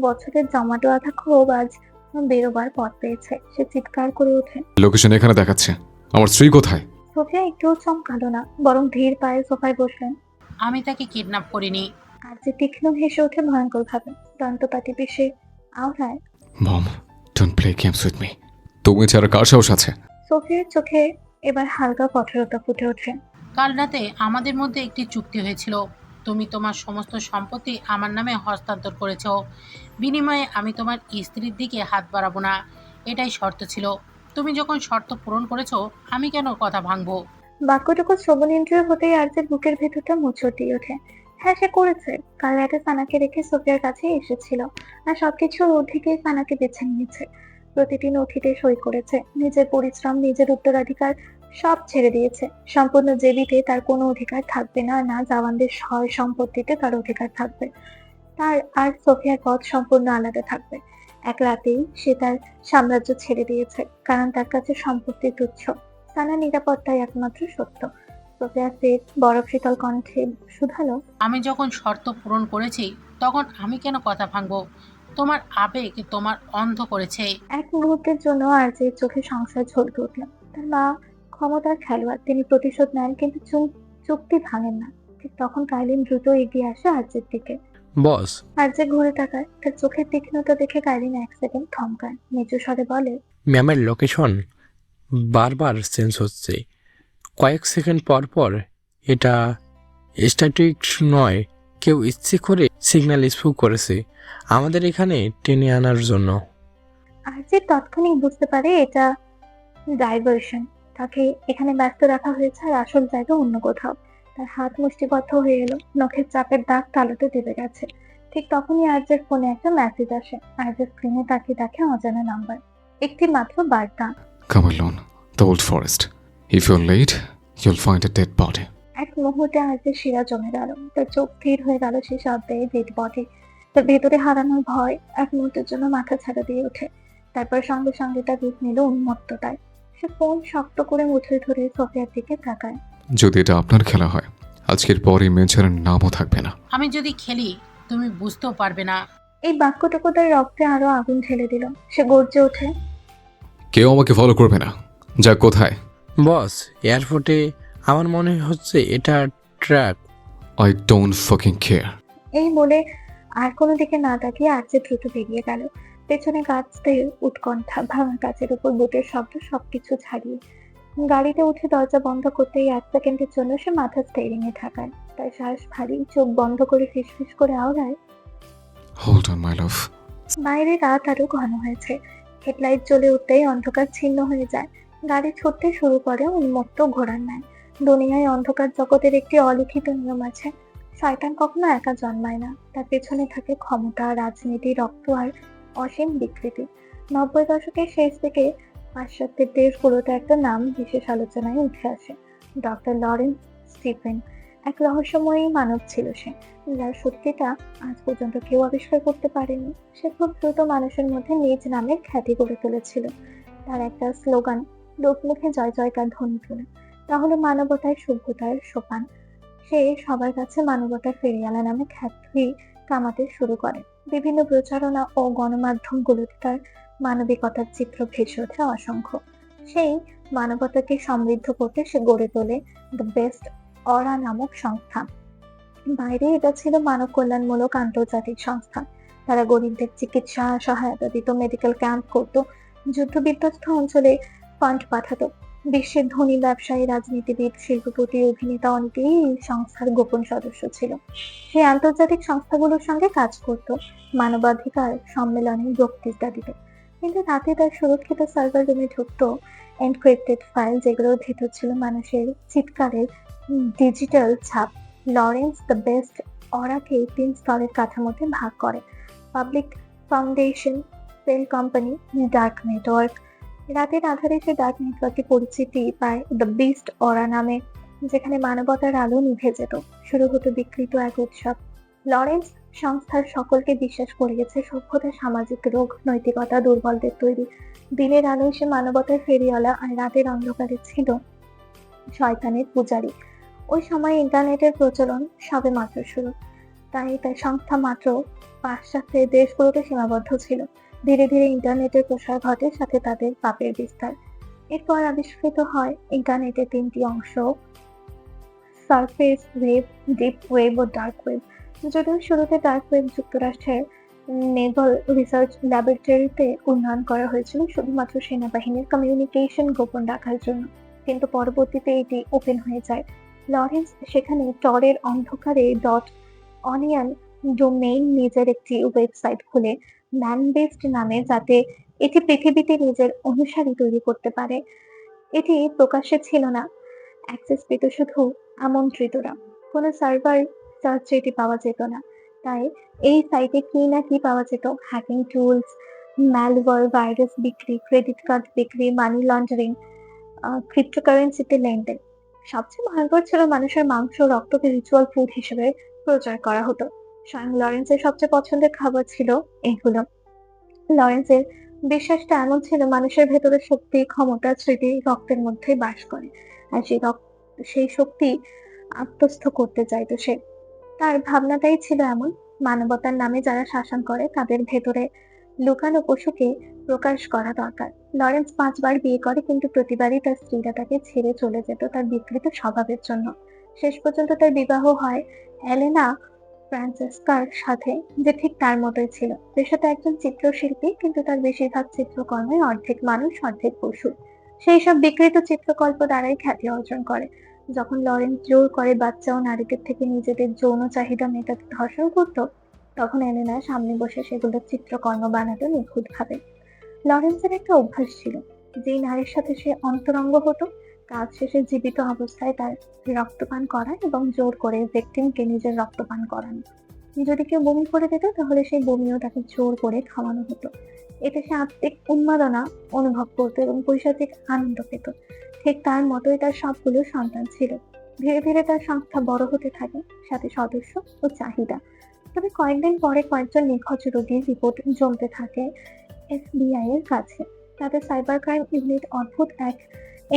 বছরের জমাটো আধা ক্ষোভ আজ বেরোবার পথ পেয়েছে। সে চিৎকার করে ওঠে, লোকেশন এখানে দেখাচ্ছে। আমার স্ত্রী কোথায়? সোফিয়া একটুও চমকালো না, বরং ধীর পায়ে সোফায় বসলেন। আমি তাকে কিডন্যাপ করিনি। আর্য তীক্ষ্ণ হেসে ওঠে ভয়ঙ্কর ভাবে। দন্তপাটি পিষে আওড়ায়, mom, don't play games with me. তুমি ছাড়া কার সাহস আছে? সোফিয়ার চোখে এবার হালকা কঠোরতা ফুটে ওঠে। কাল রাতে আমাদের মধ্যে একটি চুক্তি হয়েছিল। তুমি তোমার সমস্ত সম্পত্তি আমার নামে হস্তান্তর করেছ। বিনিময়ে আমি তোমার স্ত্রীর দিকে হাত বাড়াবো না, এটাই শর্ত ছিল। তুমি যখন শর্ত পূরণ করেছো, আমি কেন কথা ভাঙবো? বাক্যটুকু শ্রবণেন্দ্রিয় হতেই আর্যের বুকের ভেতরটা মোচড় দিয়ে ওঠে। হ্যাঁ, সে করেছে। কাল রাতে সানাকে রেখে সোফিয়ার কাছে এসেছিল, আর সবকিছুর অধিকে সানাকে বেছে নিয়েছে। প্রতিটি নথিতে সই করেছে। নিজের পরিশ্রম, নিজের উত্তরাধিকার সব ছেড়ে দিয়েছে। সম্পূর্ণ জেবিতে তার কোনো অধিকার থাকবে না, না জাওয়ানদের সয় সম্পত্তিতে তার অধিকার থাকবে। তার আর সোফিয়ার পথ সম্পূর্ণ আলাদা থাকবে। এক রাতেই সে তার সাম্রাজ্য ছেড়ে দিয়েছে, কারণ তার কাছে সম্পত্তি তুচ্ছ। সানার নিরাপত্তাই একমাত্র সত্য। সোফিয়া ফের বরফ শীতল কণ্ঠে শুধালো, আমি যখন শর্ত পূরণ করেছি, তখন আমি কেন কথা ভাঙবো? তোমার আবেগ তোমার অন্ধ করেছে। এক মুহূর্তের জন্য আর্যের চোখে সংশয় ঝলকে উঠল। তার মা ক্ষমতার খেলোয়াড়, তিনি প্রতিশোধ নেন, কিন্তু চুক্তি ভাঙেন না। ঠিক তখন কাইলিন দ্রুত এগিয়ে আসে আর্যের দিকে। বস, আর্যে ঘুরে তাকায়। তার চোখের তীক্ষ্ণতা দেখে কাইলিন এক সেকেন্ড থমকায়, নিচু স্বরে বলে, ম্যামের লোকেশন বারবার চেঞ্জ হচ্ছে। কয়েক সেকেন্ড পর পর। এটা স্ট্যাটিক নয়, কেউ ইচ্ছে করে সিগন্যাল স্পু করেছে আমাদের এখানে টেনে আনার জন্য। আর্যে তৎক্ষণিক বুঝতে পারে এটা ডাইভার্সন। তাকে এখানে ব্যস্ত রাখা হয়েছে, আর আসল জায়গা অন্য কোথাও। তার হাত মুষ্টিবদ্ধ হয়ে এলো, নখের চাপের দাগ তালুতে দেবে গেছে। ঠিক তখনই আর্যের ফোনে একটা মেসেজ আসে। আর্যের স্ক্রিনে তাকিয়ে দেখে অজানা নাম্বার। একটি মাত্র বার্তা, Come alone, the old forest. If you're late, you'll find a dead body. এক মুহূর্তে আজকে শিরা জমে গেল। তার চোখ স্থির হয়ে গেল সেই শব্দে, ডেড বডি। তার ভেতরে হারানোর ভয় এক মুহূর্তের জন্য মাথা ছাড়া দিয়ে ওঠে। তারপর সঙ্গে সঙ্গে তার রূপ নিল উন্মত্ততায়। সে ফোন শক্ত করে মুঠোয় ধরে সোফিয়ার দিকে তাকায়। যদি এটা আপনার খেলা হয়, আজকের পর এই মেয়ের নামও থাকবে না। আমি যদি খেলি তুমি বুঝতেও পারবে না। এই বাক্যটুকু তার রক্তে আরো আগুন ঢেলে দিল। সে গর্জে ওঠে, কেউ আমাকে ফলো করবে না। যা কোথায়? বস, এয়ারপোর্টে আমার মনে হচ্ছে এটা track. I don't fucking care. এই বলে আর কোনো দিকে না তাকিয়ে আর্চে দ্রুত বেরিয়ে গেল। পেছনে কাঁচতে উৎকণ্ঠা, ভাঙা কাচের উপর বুটের শব্দ, সবকিছু ছাড়িয়ে গাড়িতে উঠে দরজা বন্ধ করতেই 1 সেকেন্ডের জন্য সে মাথা স্টেরিং এ ঠাকায়। তার শ্বাস ভারী, চোখ বন্ধ করে ফিসফিস করে আওড়ায়, হোল্ড অন মাই লাভ। বাইরে রাত আরো ঘন হয়েছে। হেডলাইট জ্বলে উঠতেই অন্ধকার ছিন্ন হয়ে যায়। গাড়ি ছুটতে শুরু করে উন্মত্ত ঘোড়ার ন্যায়। দুনিয়ায় অন্ধকার জগতের একটি অলিখিত নিয়ম আছে। শয়তান কখনো একা জন্মায় না, তার পেছনে থাকে ক্ষমতা, রাজনীতি, রক্ত আর অসীম বিকৃতি। 90 দশকের শেষ দিকে পাশ্চাত্যের দেশগুলোতে একটা নাম বিশেষ আলোচনায় উঠে আসে, ডক্টর লরেন্স স্টিফেন। এক রহস্যময়ী মানব ছিল সে, যার সত্যিটা আজ পর্যন্ত কেউ আবিষ্কার করতে পারেনি। সে খুব দ্রুত মানুষের মধ্যে নিজ নামের খ্যাতি গড়ে তুলেছিল। তার একটা স্লোগান লোকমুখে জয় জয়কার ধ্বনি তোলে, তা হলো মানবতায় সভ্যতার সোপান। সে সবার কাছে মানবতার ফেরিয়ালা নামে খ্যাতি কামাতে শুরু করে। বিভিন্ন প্রচারণা ও গণমাধ্যমগুলোতে তার মানবিকতার চিত্র ভেসে ওঠে অসংখ্য। সেই মানবতাকে সমৃদ্ধ করতে সে গড়ে তোলে দ্য বেস্ট অরা নামক সংস্থা। বাইরে এটা ছিল মানব কল্যাণমূলক আন্তর্জাতিক সংস্থা। তারা গরিবদের চিকিৎসা সহায়তা দিত, মেডিকেল ক্যাম্প করত, যুদ্ধ বিধ্বস্ত অঞ্চলে ফান্ড পাঠাতো। বিশ্বের ধনী ব্যবসায়ী, রাজনীতিবিদ, শিল্পপতি, অভিনেতা অনেকেই এই সংস্থার গোপন সদস্য ছিল। সেই আন্তর্জাতিক সংস্থাগুলোর সঙ্গে কাজ করত, মানবাধিকার সম্মেলনে বক্তৃতা দিত। কিন্তু রাতে তার সুরক্ষিত সার্ভার রুমে ঢুকতো এনক্রিপ্টেড ফাইল, যেগুলোর ভেতর ছিল মানুষের চিৎকারের ডিজিটাল ছাপ। লরেন্স দ্য বেস্ট অরাকে 3 স্তরের কাঠামোতে ভাগ করে: public, foundation, cell company, dark network. রাতের আধারে সে ডার্ক নেটওয়ার্কে পরিচিতি পায় দ্য বিস্ট অরা নামে, যেখানে মানবতার আলো নিভে যেত। শুরু হতো বিকৃত এক উৎসব। লরেন্স সংস্থার সকলকে বিশ্বাস করিয়েছে সভ্যতা, সামাজিক রোগ, নৈতিকতা দুর্বলদের তৈরি। দিনের আলোয় সে মানবতার ফেরিওয়ালা, আর রাতের অন্ধকারে ছিল শয়তানের পূজারী। ওই সময় ইন্টারনেটের প্রচলন সবে মাত্র শুরু, তাই তার সংস্থা মাত্র পাশ্চাত্যের দেশগুলোতে সীমাবদ্ধ ছিল। ধীরে ধীরে ইন্টারনেটের প্রসার ঘটে, সাথে তাদের পাপের বিস্তার। এরপর আবিষ্কৃত হয় ইন্টারনেটের 3টি অংশ: সারফেস ওয়েব, ডিপ ওয়েব ও ডার্ক ওয়েব। যদিও শুরুতে ডার্ক ওয়েব যুক্তরাষ্ট্রের নেভাল রিসার্চ ল্যাবরেটরিতে উন্নয়ন করা হয়েছিল শুধুমাত্র সেনাবাহিনীর কমিউনিকেশন গোপন রাখার জন্য, কিন্তু পরবর্তীতে এটি ওপেন হয়ে যায়। লরেন্স সেখানে টরের অন্ধকারে .অনিয়ন ডোমেইন নিজের একটি ওয়েবসাইট খুলে ম্যান বেসড নামে, যাতে এটি পৃথিবীতে নিজের অনুসারী তৈরি করতে পারে। এটি প্রকাশ্যে ছিল না, অ্যাক্সেস পেত শুধু আমন্ত্রিতরা। কোনো সার্ভার সার্চে এটি পাওয়া যেত না, তাই এই সাইটে কি না কি পাওয়া যেত: হ্যাকিং টুলস, ম্যালওয়্যার, ভাইরাস বিক্রি, ক্রেডিট কার্ড বিক্রি, মানি লন্ডারিং, ক্রিপ্টোকারেন্সিতে লেনদেন। সবচেয়ে ভয়ঙ্কর ছিল মানুষের মাংস, রক্তকে রিচুয়াল ফুড হিসেবে প্রচার করা হতো। স্বয়ং লরেন্সের সবচেয়ে পছন্দের খাবার ছিল এগুলো। লরেন্সের বিশ্বাসটা এমন ছিল, মানুষের ভেতরে শক্তি, ক্ষমতা, স্মৃতি রক্তের মধ্যে বাস করে, আর সেই শক্তি আত্মস্থ করতে চাইতো সে। তার ভাবনাটাই ছিল এমন, মানবতার নামে যারা শাসন করে তাদের ভেতরে লুকানো পশুকে প্রকাশ করা দরকার। লরেন্স 5 বার বিয়ে করে, কিন্তু প্রতিবারই তার স্ত্রীরা তাকে ছেড়ে চলে যেত তার বিকৃত স্বভাবের জন্য। শেষ পর্যন্ত তার বিবাহ হয় এলেনা ফ্রান্সেস্কার সাথে, যে ঠিক তার মতোই ছিল। পেশাতে একজন চিত্রশিল্পী, কিন্তু তার বেশিরভাগ চিত্রকর্মে অর্ধেক মানুষ অর্ধেক পশু। সেই সব বিকৃত চিত্রকল্প দ্বারাই খ্যাতি অর্জন করে। যখন লরেন্স জোর করে বাচ্চা ও নারীদের থেকে নিজেদের যৌন চাহিদা মেটাতে ধর্ষণ করত, তখন এলেনা সামনে বসে সেগুলো চিত্রকর্ম বানাতো নিখুঁতভাবে। লরেন্সের একটা অভ্যাস ছিল, যেই নারীর সাথে সে অন্তরঙ্গ হতো, কাজ শেষে জীবিত অবস্থায় তার রক্তপান করা এবং জোর করে ভিকটিমকে নিজের রক্তপান করানো। যদি কেউ বমি করে দিত, তাহলে সেই বমিও তাকে জোর করে খাওয়ানো হতো। এতে সে আত্মিক উন্মাদনা অনুভব করতো এবং পৈশাচিক আনন্দ পেত। ঠিক তার মতোই তার সবগুলো সন্তান ছিল। ধীরে ধীরে তার সংস্থা বড় হতে থাকে, সাথে সদস্য ও চাহিদা। তবে কয়েকদিন পরে কয়েকজন নিখোঁজ রোগীর রিপোর্ট জমতে থাকে এফবিআই এর কাছে। তাদের সাইবার ক্রাইম ইউনিট অদ্ভুত এক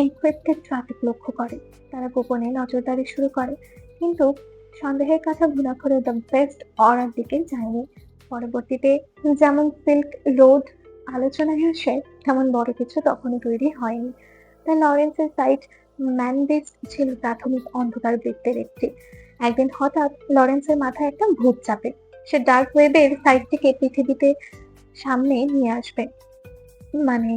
এনক্রিপ্টেড ট্রাফিক লক্ষ্য করে। তারা গোপনে নজরদারি শুরু করে, কিন্তু সন্দেহের কথা ঘুণাক্ষরে দ্য বেস্ট অরার দিকে যায়নি। পরবর্তীতে যেমন সিল্ক রোড আলোচনায় আসে, তেমন বড় কিছু তখনও তৈরি হয়নি। তাই লরেন্সের সাইট ম্যানবেস্ট ছিল প্রাথমিক অন্ধকার বৃত্তের একটি। একদিন হঠাৎ লরেন্সের মাথায় একটা ভূত চাপে। সে ডার্ক ওয়েবের সাইটটিকে পৃথিবীতে সামনে নিয়ে আসবে। মানে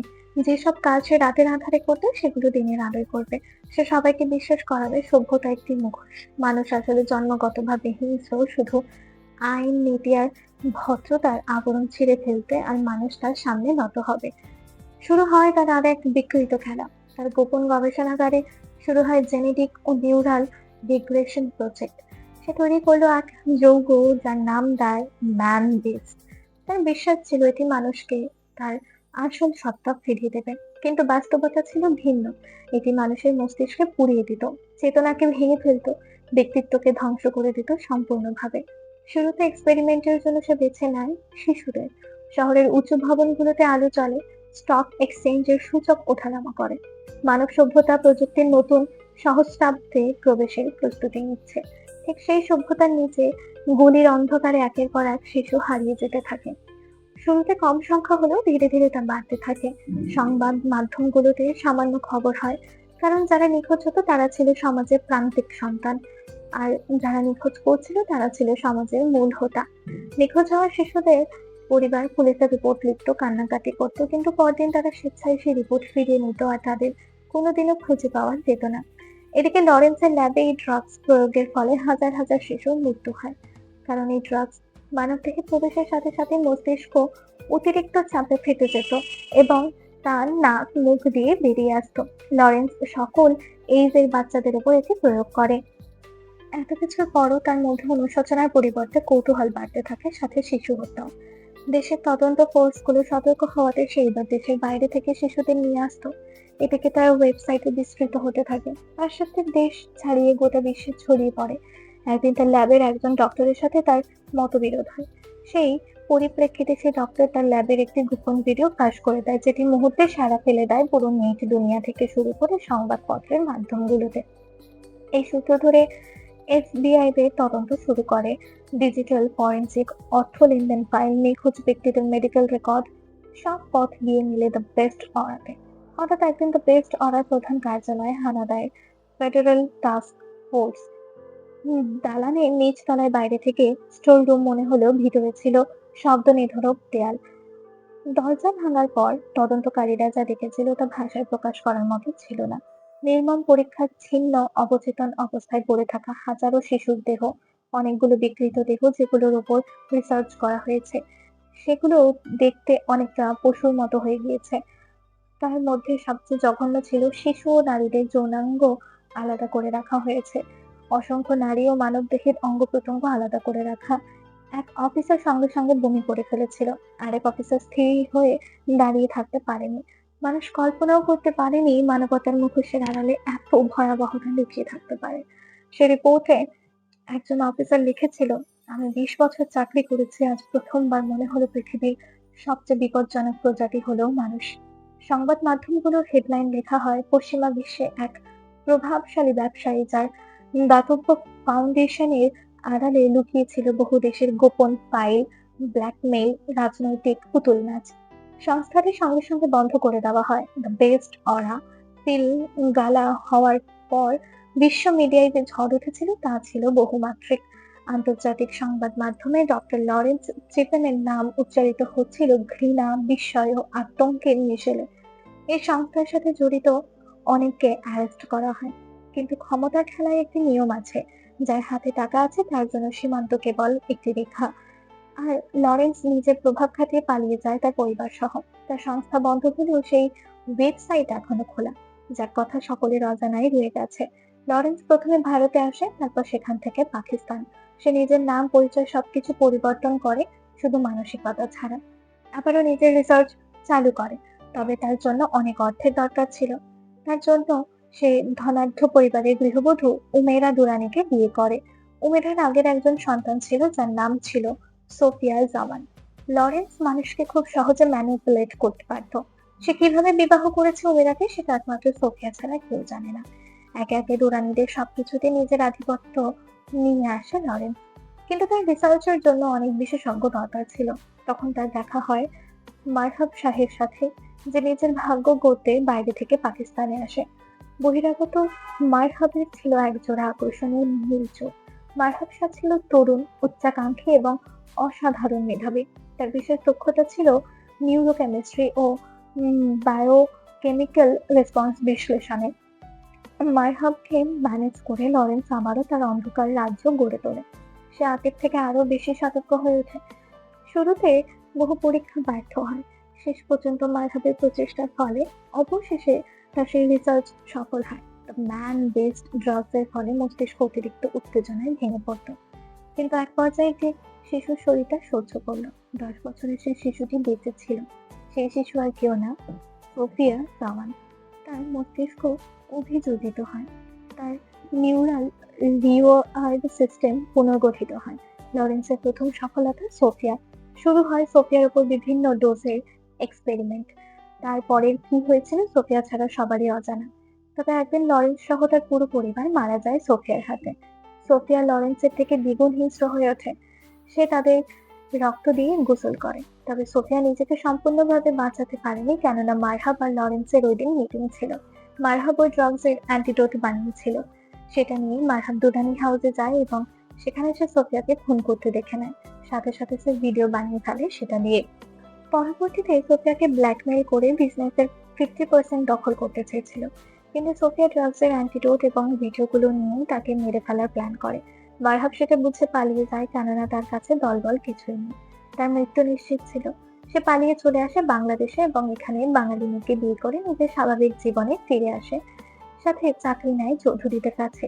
যেসব কাজ সে রাতের আঁধারে করতো সেগুলো দিনের আলোয় করবে। সে সবাইকে বিশ্বাস করাবে সভ্যতা একটি মুখোশ, মানুষ আসলে জন্মগতভাবে হিংস্র, শুধু আইন নীতি আর ভদ্রতার আবরণ ছিঁড়ে ফেলতে আর মানুষ তার সামনে নত হবে। শুরু হয় তার আর এক বিকৃত খেলা। তার গোপন গবেষণাগারে শুরু হয় জেনেটিক ও নিউরাল রিগ্রেশন প্রজেক্ট। সে তৈরি করলো এক যৌগ যার নাম দেয় ম্যান বেস্ট। তার বিশ্বাস ছিল এটি মানুষকে তার আসল সত্তা ফিরিয়ে দেবে, কিন্তু বাস্তবতা ছিল ভিন্ন। এটি মানুষের মস্তিষ্কে পুড়িয়ে দিত, চেতনাকে ভেঙে ফেলতো, ব্যক্তিত্বকে ধ্বংস করে দিত সম্পূর্ণভাবে। শুরুতে এক্সপেরিমেন্টের জন্য সে বেছে নেয় শিশুদের। শহরের উঁচু ভবনগুলোতে আলো জ্বলে, স্টক এক্সচেঞ্জের সূচক ওঠানামা করে। মানব সভ্যতা প্রযুক্তির নতুন সহস্রাব্দে প্রবেশের প্রস্তুতি নিচ্ছে। ঠিক সেই সভ্যতার নিচে গলির অন্ধকারে একের পর এক শিশু হারিয়ে যেতে থাকে। শুরুতে কম সংখ্যা হলেও ধীরে ধীরে তা বাড়তে থাকে। সংবাদ মাধ্যমগুলোতে সামান্য খবর হয়, কারণ যারা নিখোঁজ হতো তারা ছিল সমাজের প্রান্তিক সন্তান, আর যারা নিখোঁজ করছিল তারা ছিল সমাজের মূল হোতা। নিখোঁজ হওয়া শিশুদের পরিবার পুলিশের রিপোর্ট লিখতো, কান্নাকাটি করতো, কিন্তু পরদিন তারা স্বেচ্ছায় সেই রিপোর্ট ফিরিয়ে নিত আর তাদের কোনোদিনও খুঁজে পাওয়া যেত না। এদিকে লরেন্সের ল্যাবে এই ড্রাগস প্রয়োগের ফলে হাজার হাজার শিশুর মৃত্যু হয়, কারণ এই ড্রাগস মানব দেহে প্রবেশের সাথে সাথে মস্তিষ্ক অতিরিক্ত চাপে ফেটে যেত এবং তার নাক মুখ দিয়ে বেরিয়ে আসতো। লরেন্স সকল এইজের বাচ্চাদের উপর এটি প্রয়োগ করে। এত কিছুর পরও তার মধ্যে অনুশোচনার পরিবর্তে কৌতূহল বাড়তে থাকে, সাথে শিশু হত্যাও। দেশের তদন্ত ফোর্সগুলো সতর্ক হওয়াতে সে এবার দেশের বাইরে থেকে শিশুদের নিয়ে আসতো। এদিকে তার ওয়েবসাইটে বিস্তৃত হতে থাকে, পাশ্চাত্যের দেশ ছাড়িয়ে গোটা বিশ্বে ছড়িয়ে পড়ে। একদিন তার ল্যাবের একজন ডক্টরের সাথে তার মতবিরোধ হয়। সেই পরিপ্রেক্ষিতে সেই ডক্টর তার ল্যাবের একটি গোপন ভিডিও ফাঁস করে দেয়, যেটি মুহূর্তে সাড়া ফেলে দেয় পুরো নেট দুনিয়া থেকে শুরু করে সংবাদপত্রের মাধ্যমগুলোতে। এই সূত্র ধরে এফবিআই তদন্ত শুরু করে। ডিজিটাল ফরেনসিক, অর্থ লেনদেন ফাইল, নিখোঁজ ব্যক্তিদের মেডিকেল রেকর্ড, সব পথ গিয়ে মিলে দ্য বেস্ট অরাতে। হঠাৎ একদিন দ্য বেস্ট অরার প্রধান কার্যালয়ে হানা দেয় ফেডারেল টাস্ক ফোর্স। দালানের নিচ তলায় বাইরে থেকে স্টোর রুম মনে হলেও ভিতরে ছিল শব্দ নিধরক দেয়াল। দরজা ভাঙার পর তদন্তকারীরা যা দেখেছিল তা ভাষায় প্রকাশ করার মতো ছিল না। নির্মম পরীক্ষার ছিন্ন অবচেতন অবস্থায় পড়ে থাকা হাজারো শিশুর দেহ, অনেকগুলো বিকৃত দেহ যেগুলোর উপর রিসার্চ করা হয়েছে, সেগুলো দেখতে অনেকটা পশুর মতো হয়ে গিয়েছে। তার মধ্যে সবচেয়ে জঘন্য ছিল শিশু ও নারীদের যৌনাঙ্গ আলাদা করে রাখা হয়েছে। অসংখ্য নারী ও মানব দেহের অঙ্গ প্রত্যঙ্গ আলাদা করে রাখা। এক অফিসার সঙ্গে সঙ্গে বমি করে ফেলেছিল, আরেক অফিসার স্থির হয়ে দাঁড়িয়ে থাকতে পারেনি। মানুষ কল্পনাও করতে পারেনি মানবতার মুখোশের আড়ালে এত ভয়াবহতা লুকিয়ে থাকতে পারে। সে রিপোর্টে একজন অফিসার লিখেছিল, আমি 20 বছর চাকরি করেছি, আজ প্রথমবার মনে হলো পৃথিবীর সবচেয়ে বিপজ্জনক প্রজাতি হলো মানুষ। সংবাদ মাধ্যমগুলোর হেডলাইন লেখা হয়, পশ্চিমা বিশ্বে এক প্রভাবশালী ব্যবসায়ী যার দাতব্য ফাউন্ডেশনের আড়ালে লুকিয়ে ছিল বহু দেশের গোপন ফাইল, ব্ল্যাকমেইল, রাজনৈতিক পুতুল নাচ। সংস্থাটি সঙ্গে সঙ্গে বন্ধ করে দেওয়া হয়। দ্য বেস্ট অরা সিল গালা হওয়ার পর বিশ্ব মিডিয়ায় যে ঝড় উঠেছিল তা ছিল বহুমাত্রিক। আন্তর্জাতিক সংবাদ মাধ্যমে ডক্টর লরেন্স চিপেনের নাম উচ্চারিত হচ্ছিল ঘৃণা, বিস্ময় ও আতঙ্কের মিশেলে। এই সংস্থার সাথে জড়িত অনেককে অ্যারেস্ট করা হয়, কিন্তু ক্ষমতার খেলায় একটি নিয়ম আছে, যার হাতে টাকা আছে তার জন্য সীমান্ত কেবল একটি রেখা। আর লরেন্স নিজের প্রভাব খাটিয়ে পালিয়ে যায় তার পরিবার সহ। তার সংস্থা বন্ধ হলেও সেই ওয়েবসাইট এখনো খোলা, যার কথা সকলের অজানাই রয়ে গেছে। লরেন্স প্রথমে ভারতে আসে, তারপর সেখান থেকে পাকিস্তান। সে নিজের নাম, পরিচয় সবকিছু পরিবর্তন করে, শুধু মানসিকতা ছাড়া। আবারও নিজের রিসার্চ চালু করে, তবে তার জন্য অনেক অর্থের দরকার ছিল। তার জন্য সে ধনাঢ্য পরিবারের গৃহবধূ উমেরা দুরানিকে বিয়ে করে। উমেরার আগের একজন সন্তান ছিল যার নাম ছিল সোফিয়া জামান। লরেন্স মানুষকে খুব সহজে ম্যানিপুলেট করতে পারত। সে কিভাবে বিবাহ করেছে উমেরাকে সেটা একমাত্র সোফিয়া ছাড়া কেউ জানে না। একে একে দুরানিদের সবকিছুতে নিজের আধিপত্য নিয়ে আসে লরেন্স। কিন্তু তার রিসার্চের জন্য অনেক বিশেষজ্ঞ দরকার ছিল। তখন তার দেখা হয় মারহাব শাহের সাথে, যে নিজের ভাগ্য গড়তে বাইরে থেকে পাকিস্তানে আসে। বহিরাগত মারহাবের ছিল একজোড়া আকর্ষণীয় নীল চোখ। মারহাব শাহ ছিল তরুণ, উচ্চাকাঙ্ক্ষী এবং অসাধারণ মেধাবী। তার বিশেষ দক্ষতা ছিল নিউরোকেমিস্ট্রি ও বায়োকেমিক্যাল রেসপন্স বিশ্লেষণে। মারহাবকে ম্যানেজ করে লরেন্স আবারও তার অন্ধকার রাজ্য গড়ে তোলে। সে আগের থেকে আরো বেশি সতর্ক হয়ে ওঠে। শুরুতে বহু পরীক্ষা ব্যর্থ হয়। শেষ পর্যন্ত মারহাবের প্রচেষ্টার ফলে অবশেষে তার সেই রিসার্চ সফল হয়। ম্যান বেসড ড্রাগস এর ফলে মস্তিষ্ক অতিরিক্ত উত্তেজনায় ভেঙে পড়ত। কিন্তু এক পর্যায়ে একটি শিশুর শরীরটা সহ্য করলো। 10 বছরের সেই শিশুটি বেঁচে ছিল। সেই শিশু আর কেউ না, সোফিয়া জামান। তার মস্তিষ্ক অভিযোজিত হয়, তার নিউরাল রিওয়ার্ড সিস্টেম পুনর্গঠিত হয়। লরেন্সের প্রথম সফলতা সোফিয়া। শুরু হয় সোফিয়ার উপর বিভিন্ন ডোজের এক্সপেরিমেন্ট। তারপরের কি হয়েছিল সোফিয়া ছাড়া সবারই অজানা। তবে একদিন লরেন্স সহ তার পুরো পরিবার মারা যায় সোফিয়ার হাতে। সোফিয়া লরেন্সের থেকে দ্বিগুণ হিংস্র হয়ে ওঠে। সে তাদের রক্ত দিয়ে গোসল করে। তবে সোফিয়া নিজেকে সম্পূর্ণভাবে বাঁচাতে পারেনি, কেননা মারহাব আর লরেন্সের ওই দিন মিটিং ছিল। মারহাব ওই ড্রাগস এর অ্যান্টিডোট বানিয়েছিল। সেটা নিয়ে মারহাব দুরানি হাউসে যায় এবং সেখানে সে সোফিয়াকে খুন করতে দেখে নেয়। সাথে সাথে সে ভিডিও বানিয়ে ফেলে সেটা দিয়ে। পরবর্তীতে সোফিয়াকে ব্ল্যাকমেইল করে বিজনেসের 50% দখল করতে চেয়েছিল। কিন্তু সোফিয়া ড্রাগস এর অ্যান্টিডোট এবং ভিডিওগুলো নিয়ে তাকে মেরে ফেলার প্ল্যান করে। মারহাব সেটা বুঝে পালিয়ে যায়, কেননা তার কাছে দলবল কিছুই নেই। তার মৃত্যু নিশ্চিত ছিল। সে পালিয়ে চলে আসে বাংলাদেশে এবং এখানে বাঙালি মেয়েকে বিয়ে করে নিজের স্বাভাবিক জীবনে ফিরে আসে। সাথে চাকরি নেয় চৌধুরীদের কাছে।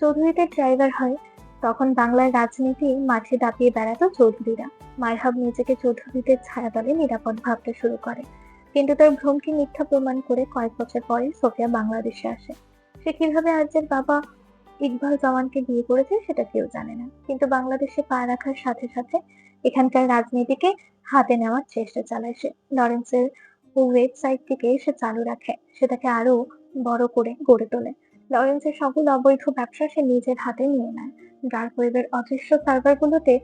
চৌধুরীদের ড্রাইভার হয়। তখন বাংলার রাজনীতি মাঠে দাপিয়ে বেড়াতো চৌধুরীরা। মারহাব নিজেকে চৌধুরীদের ছায়াতলে নিরাপদ ভাবতে শুরু করে। কিন্তু তার ভ্রমকে মিথ্যা প্রমাণ করে কয়েক বছর পরে সোফিয়া বাংলাদেশে আসে। সে কিভাবে আর্যের বাবা ইকবাল জামানকে বিয়ে করেছে সেটা কেউ জানে না। কিন্তু বাংলাদেশে পা রাখার সাথে সাথে এখানকার রাজনীতিকে হাতে নেওয়ার চেষ্টা চালায় সে। লরেন্সের ওয়েবসাইটটিকে সে চালু রাখে, সেটাকে আরো বড় করে গড়ে তোলে। লরেন্সের সকল অবৈধ ব্যবসা সে নিজের হাতে নিয়ে নেয়। ডার্ক ওয়েবের অদৃশ্য সার্ভারগুলোতে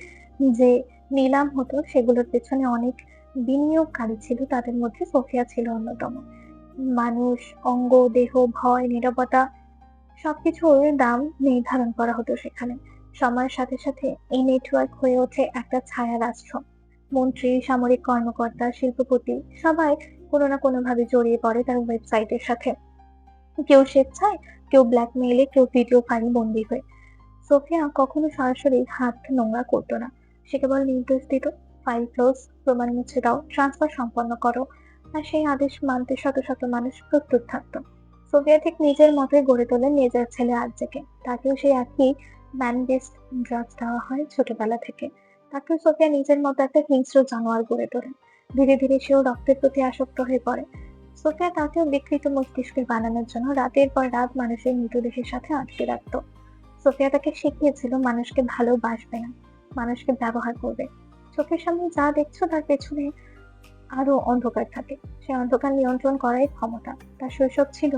যে নিলাম হতো সেগুলোর পেছনে অনেক বিনিয়োগকারী ছিল, তাদের মধ্যে সোফিয়া ছিল অন্যতম। মানুষ, অঙ্গ, দেহ, ভয়, নীরবতা সবকিছুর দাম নির্ধারণ করা হতো সেখানে। সময়ের সাথে সাথে এই নেটওয়ার্ক হয়ে ওঠে একটা ছায়া রাষ্ট্র। মন্ত্রী, সামরিক কর্মকর্তা, শিল্পপতি সবাই কোনো না কোনো ভাবে জড়িয়ে পড়ে তার ওয়েবসাইটের সাথে। কেউ স্বেচ্ছায়, কেউ ব্ল্যাকমেইলে, কেউ ভিডিও ফাইল বন্দী হয়ে। সোফিয়া কখনো সরাসরি হাত নোংরা করতো না। সে কেবল নির্দেশ দিত, ফাইল ক্লোজ, প্রমাণ মুছে দাও, ট্রান্সফার সম্পন্ন করো। আর সেই আদেশ মানতে শত শত মানুষ প্রস্তুত থাকতো। সোফিয়া ঠিক নিজের মতোই গড়ে তোলে নিজের ছেলে আর্যকে। তাকেও সেই একই ম্যান বেসড ড্রাগস দেওয়া হয় ছোটবেলা থেকে। তাকেও সোফিয়া নিজের মতো একটা হিংস্র জানোয়ার গড়ে তোলে। ধীরে ধীরে সেও রক্তের প্রতি আসক্ত হয়ে পড়ে। সোফিয়া তাকেও বিকৃত মস্তিষ্কে বানানোর জন্য রাতের পর রাত মানুষের মৃতদেহের সাথে আটকে রাখতো। সোফিয়া তাকে শিখিয়েছিল মানুষকে ভালোবাসবে না, মানুষকে ব্যবহার করবে। চোখের সামনে যা দেখছো তার পেছনে আরো অন্ধকার থাকে। সে অন্ধকার নিয়ন্ত্রণ করাই ক্ষমতা। তার শৈশব ছিল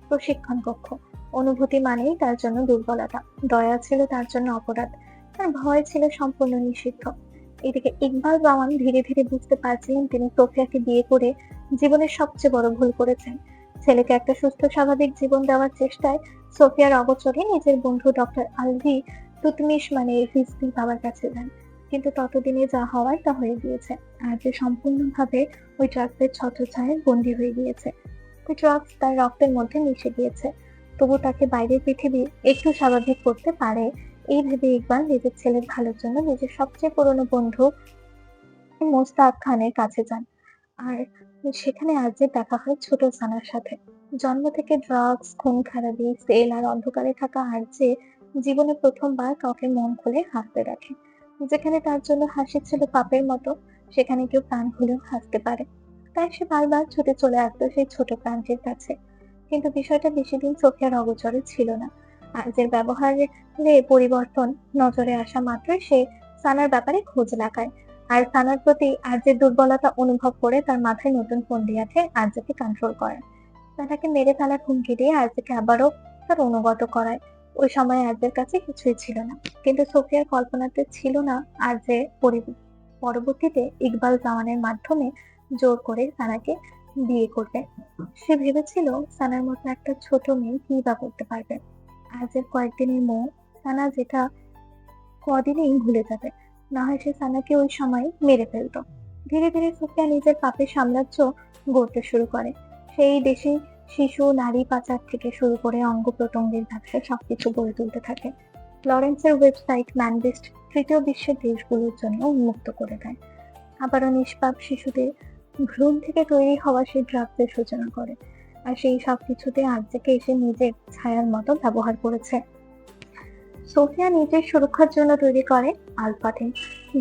প্রশিক্ষণ কক্ষ। অনুভূতি মানেই তার জন্য দুর্বলতা, দয়া ছিল তার জন্য অপরাধ, তার ভয় ছিল সম্পূর্ণ নিষিদ্ধ। এদিকে ইকবাল জামান ধীরে ধীরে বুঝতে পারছিলেন তিনি সোফিয়াকে বিয়ে করে জীবনের সবচেয়ে বড় ভুল করেছেন। ছেলেকে একটা সুস্থ স্বাভাবিক জীবন দেওয়ার চেষ্টায় সোফিয়ার অগোচরে নিজের বন্ধু ডক্টর আলভি তুতমিশ মানে রিজভি বাবার কাছে যান। কিন্তু ততদিনে যা হওয়ার তা হয়ে গিয়েছে। আর যে সম্পূর্ণভাবে ওই ড্রাগসের ছত্রছায়ায় বন্দী হয়ে গিয়েছে। ওই ড্রাগস তার রক্তের মধ্যে মিশে গিয়েছে। তবু তাকে বাইরের পৃথিবী একটু স্বাভাবিক করতে পারে এই ভেবে ইকবাল নিজের ছেলের ভালোর জন্য নিজের সবচেয়ে পুরনো বন্ধু মোস্তাক খানের কাছে যান। আর সেখানে আর্যের দেখা হয় ছোট সানার সাথে। জন্ম থেকে ড্রাগস, খুন খারাপি, সেল আর অন্ধকারে থাকা আর্যে জীবনে প্রথমবার কাউকে মন খুলে হাসতে দেখে। যেখানে তার জন্য হাসি ছিল পাপের মতো, সেখানে কেউ প্রাণ খুলেও হাসতে পারে। তাই সে বারবার ছুটে চলে আসতো সেই ছোট প্রাণটির কাছে। কিন্তু বিষয়টা বেশি দিন সোফিয়ার অগোচরে ছিল না। আর্যের ব্যবহারে পরিবর্তন নজরে আসা মাত্রই সে সানার ব্যাপারে খোঁজ লাগায়। আর সানার প্রতি আর্যের দুর্বলতা অনুভব করে তার মাথায় নতুন ফন্দি আছে আর্যকে কন্ট্রোল করার। সানাকে মেরে ফেলার হুমকি দিয়ে আর্যকে আবারও তার অনুগত করায়। ওই সময় আর্যের কাছে কিছুই ছিল না, কিন্তু সোফিয়ার কল্পনাতে ছিল না আর্যের পরবর্তীতে ইকবাল জামানের মাধ্যমে জোর করে সানাকে বিয়ে করবে। সে ভেবেছিল সানার মতো একটা ছোট মেয়ে কি বা করতে পারবে। আজের কয়েকদিনের মোহ সানা যেটা কদিনেই ভুলে যাবে, না হয় সে সানাকে ওই সময় মেরে ফেলতো। ধীরে ধীরে সুফিয়া নিজের পাপের সাম্রাজ্য গড়তে শুরু করে। সেই দেশে শিশু নারী পাচার থেকে শুরু করে অঙ্গ প্রত্যঙ্গের ব্যবসা সবকিছু গড়ে তুলতে থাকে। লরেন্সের ওয়েবসাইট ম্যানবেস্ট তৃতীয় বিশ্বের দেশগুলোর জন্য উন্মুক্ত করে দেয়। আবারও নিষ্পাপ শিশুদের ভ্রূণ থেকে তৈরি হওয়া সেই ড্রাগসের সূচনা করে। আর সেই সবকিছুতে আর্যকে এসে নিজের ছায়ার মতো ব্যবহার করেছে। সোফিয়া নিজের সুরক্ষার জন্য তৈরি করে আলফা টিম।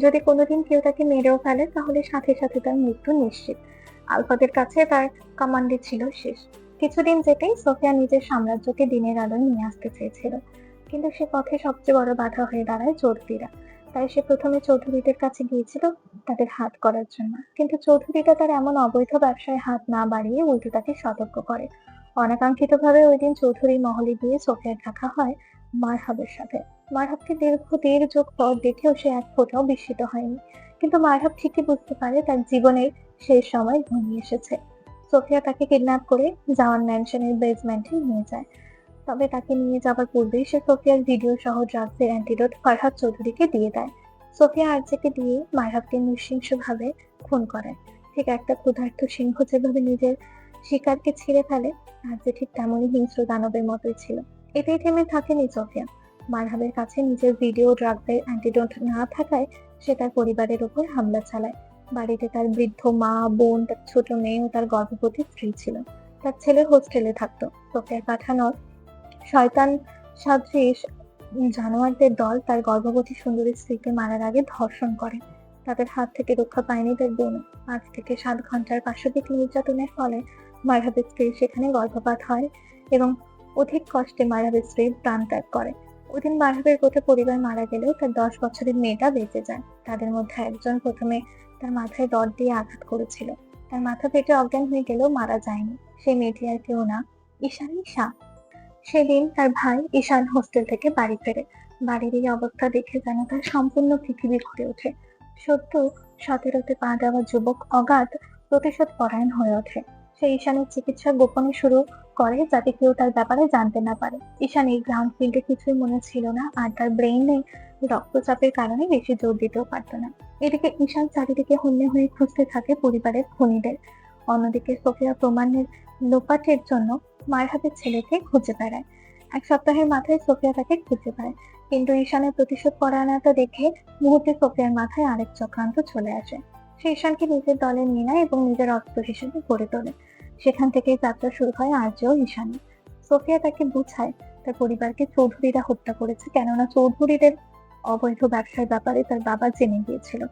যদি কোনোদিন কেউ তাকে মেরেও ফেলে তাহলে সাথে সাথে তার মৃত্যু নিশ্চিত। আলফাদের কাছে তার কমান্ডে ছিল শেষ। কিছুদিন যেতেই সোফিয়া নিজের সাম্রাজ্যকে দিনের আলোয় নিয়ে আসতে চেয়েছিল, কিন্তু সে পথে সবচেয়ে বড় বাধা হয়ে দাঁড়ায় চৌধুরীরা। তাই সে প্রথমে চৌধুরীদের কাছে গিয়েছিল তাদের হাত করার জন্য, কিন্তু চৌধুরীরা তার এমন অবৈধ ব্যবসায় হাত না বাড়িয়ে উল্টো তাকে সতর্ক করে। অনাকাঙ্ক্ষিতভাবে ওই দিন চৌধুরী মহলে গিয়ে সোফিয়ার দেখা হয় মারহাবের সাথে। মারহাবকে দীর্ঘ যুগ পর দেখেও সে এক ফোঁটাও বিস্মিত হয়নি, কিন্তু মারহাব ঠিকই বুঝতে পারে তার জীবনের শেষ সময় ঘনিয়ে এসেছে। সোফিয়া তাকে কিডন্যাপ করে জাওয়ান ম্যানশনের বেসমেন্টে নিয়ে যায়। তবে তাকে নিয়ে যাবার পূর্বেই সে সোফিয়ার ভিডিও সহ ড্রাগসের অ্যান্টিডোট ফারহাদ চৌধুরীকে দিয়ে দেয়। সোফিয়া আর্যকে দিয়ে মারহাবকে নৃশংসভাবে খুন করায়। ঠিক একটা ক্ষুধার্ত সিংহ যেভাবে নিজের শিকারকে ছিঁড়ে ফেলে, আর্য ঠিক তেমনই হিংস্র দানবের মতোই ছিল। এতেই থেমে থাকেনি সোফিয়া। মারহাবের কাছে নিজের ভিডিও ড্রাগসের অ্যান্টিডোট না থাকায় সে তার পরিবারের উপর হামলা চালায়। বাড়িতে তার বৃদ্ধ মা, বোন, তার ছোট মেয়ে ও তার গর্ভবতী স্ত্রী ছিল। তার ছেলে হোস্টেলে থাকতো। সোফিয়ার পাঠানো শয়তান সদৃশ জানোয়ারদের দল তার গর্ভবতী সুন্দরী স্ত্রীকে মারার আগে ধর্ষণ করে। তাদের হাত থেকে রক্ষা পায়নি তার বোন। 5 থেকে 7 ঘন্টার পাশবিক নির্যাতনের ফলে মারহাবের স্ত্রীর সেখানে গর্ভপাত হয় এবং অধিক কষ্টে মারহাবের স্ত্রী প্রাণত্যাগ করে। ওইদিন মারহাবের গোটা পরিবার মারা গেলেও তার 10 বছরের মেয়েটা বেঁচে যায়। তাদের মধ্যে একজন প্রথমে তার মাথায় রড দিয়ে আঘাত করেছিল। তার মাথা ফেটে অজ্ঞান হয়ে গেলেও মারা যায়নি। সেই মেয়েটি আর কেউ না, ঈশানী শাহ। সেদিন তার ভাই ঈশান হোস্টেল থেকে বাড়ি ফেরে। বাড়ির এই অবস্থা দেখে যেন তার সম্পূর্ণ পৃথিবী ঘুরে ওঠে। সদ্য 17তে পা দেওয়া যুবক অগাধ প্রতিশোধ পরায়ণ হয়ে ওঠে। সে ঈশানের চিকিৎসা গোপনে শুরু করে যাতে কেউ তার ব্যাপারে জানতে না পারে। ঈশানের গ্রাউন্ড ফিল্ডে কিছুই মনে ছিল না, আর তার ব্রেইনে রক্তচাপের কারণে বেশি জোর দিতেও পারত না। এদিকে ঈশান চারিদিকে হন্যে হয়ে খুঁজতে থাকে পরিবারের খুনিদের। অন্যদিকে সোফিয়া প্রমাণের লোপাটের জন্য মারহাবের ছেলেকে খুঁজে বেড়ায়। 1 সপ্তাহের মাথায় সোফিয়া তাকে খুঁজে পায়, কিন্তু ঈশানের প্রতিশোধ পরায়ণতা দেখে মুহূর্তে সোফিয়ার মাথায় আরেক চক্রান্ত চলে আসে। সে ঈশানকে নিজের দলে নিয়ে নেয় এবং নিজের অস্ত্র হিসেবে গড়ে তোলে। সেখান থেকে যাত্রা শুরু হয় আর্য ও ঈশানী। সোফিয়া তাকে বুঝায় তার পরিবারকে চৌধুরীরা হত্যা করেছে, কেননা চৌধুরীদের অবৈধ ব্যবসার ব্যাপারে তার বাবা জেনে গিয়েছিল।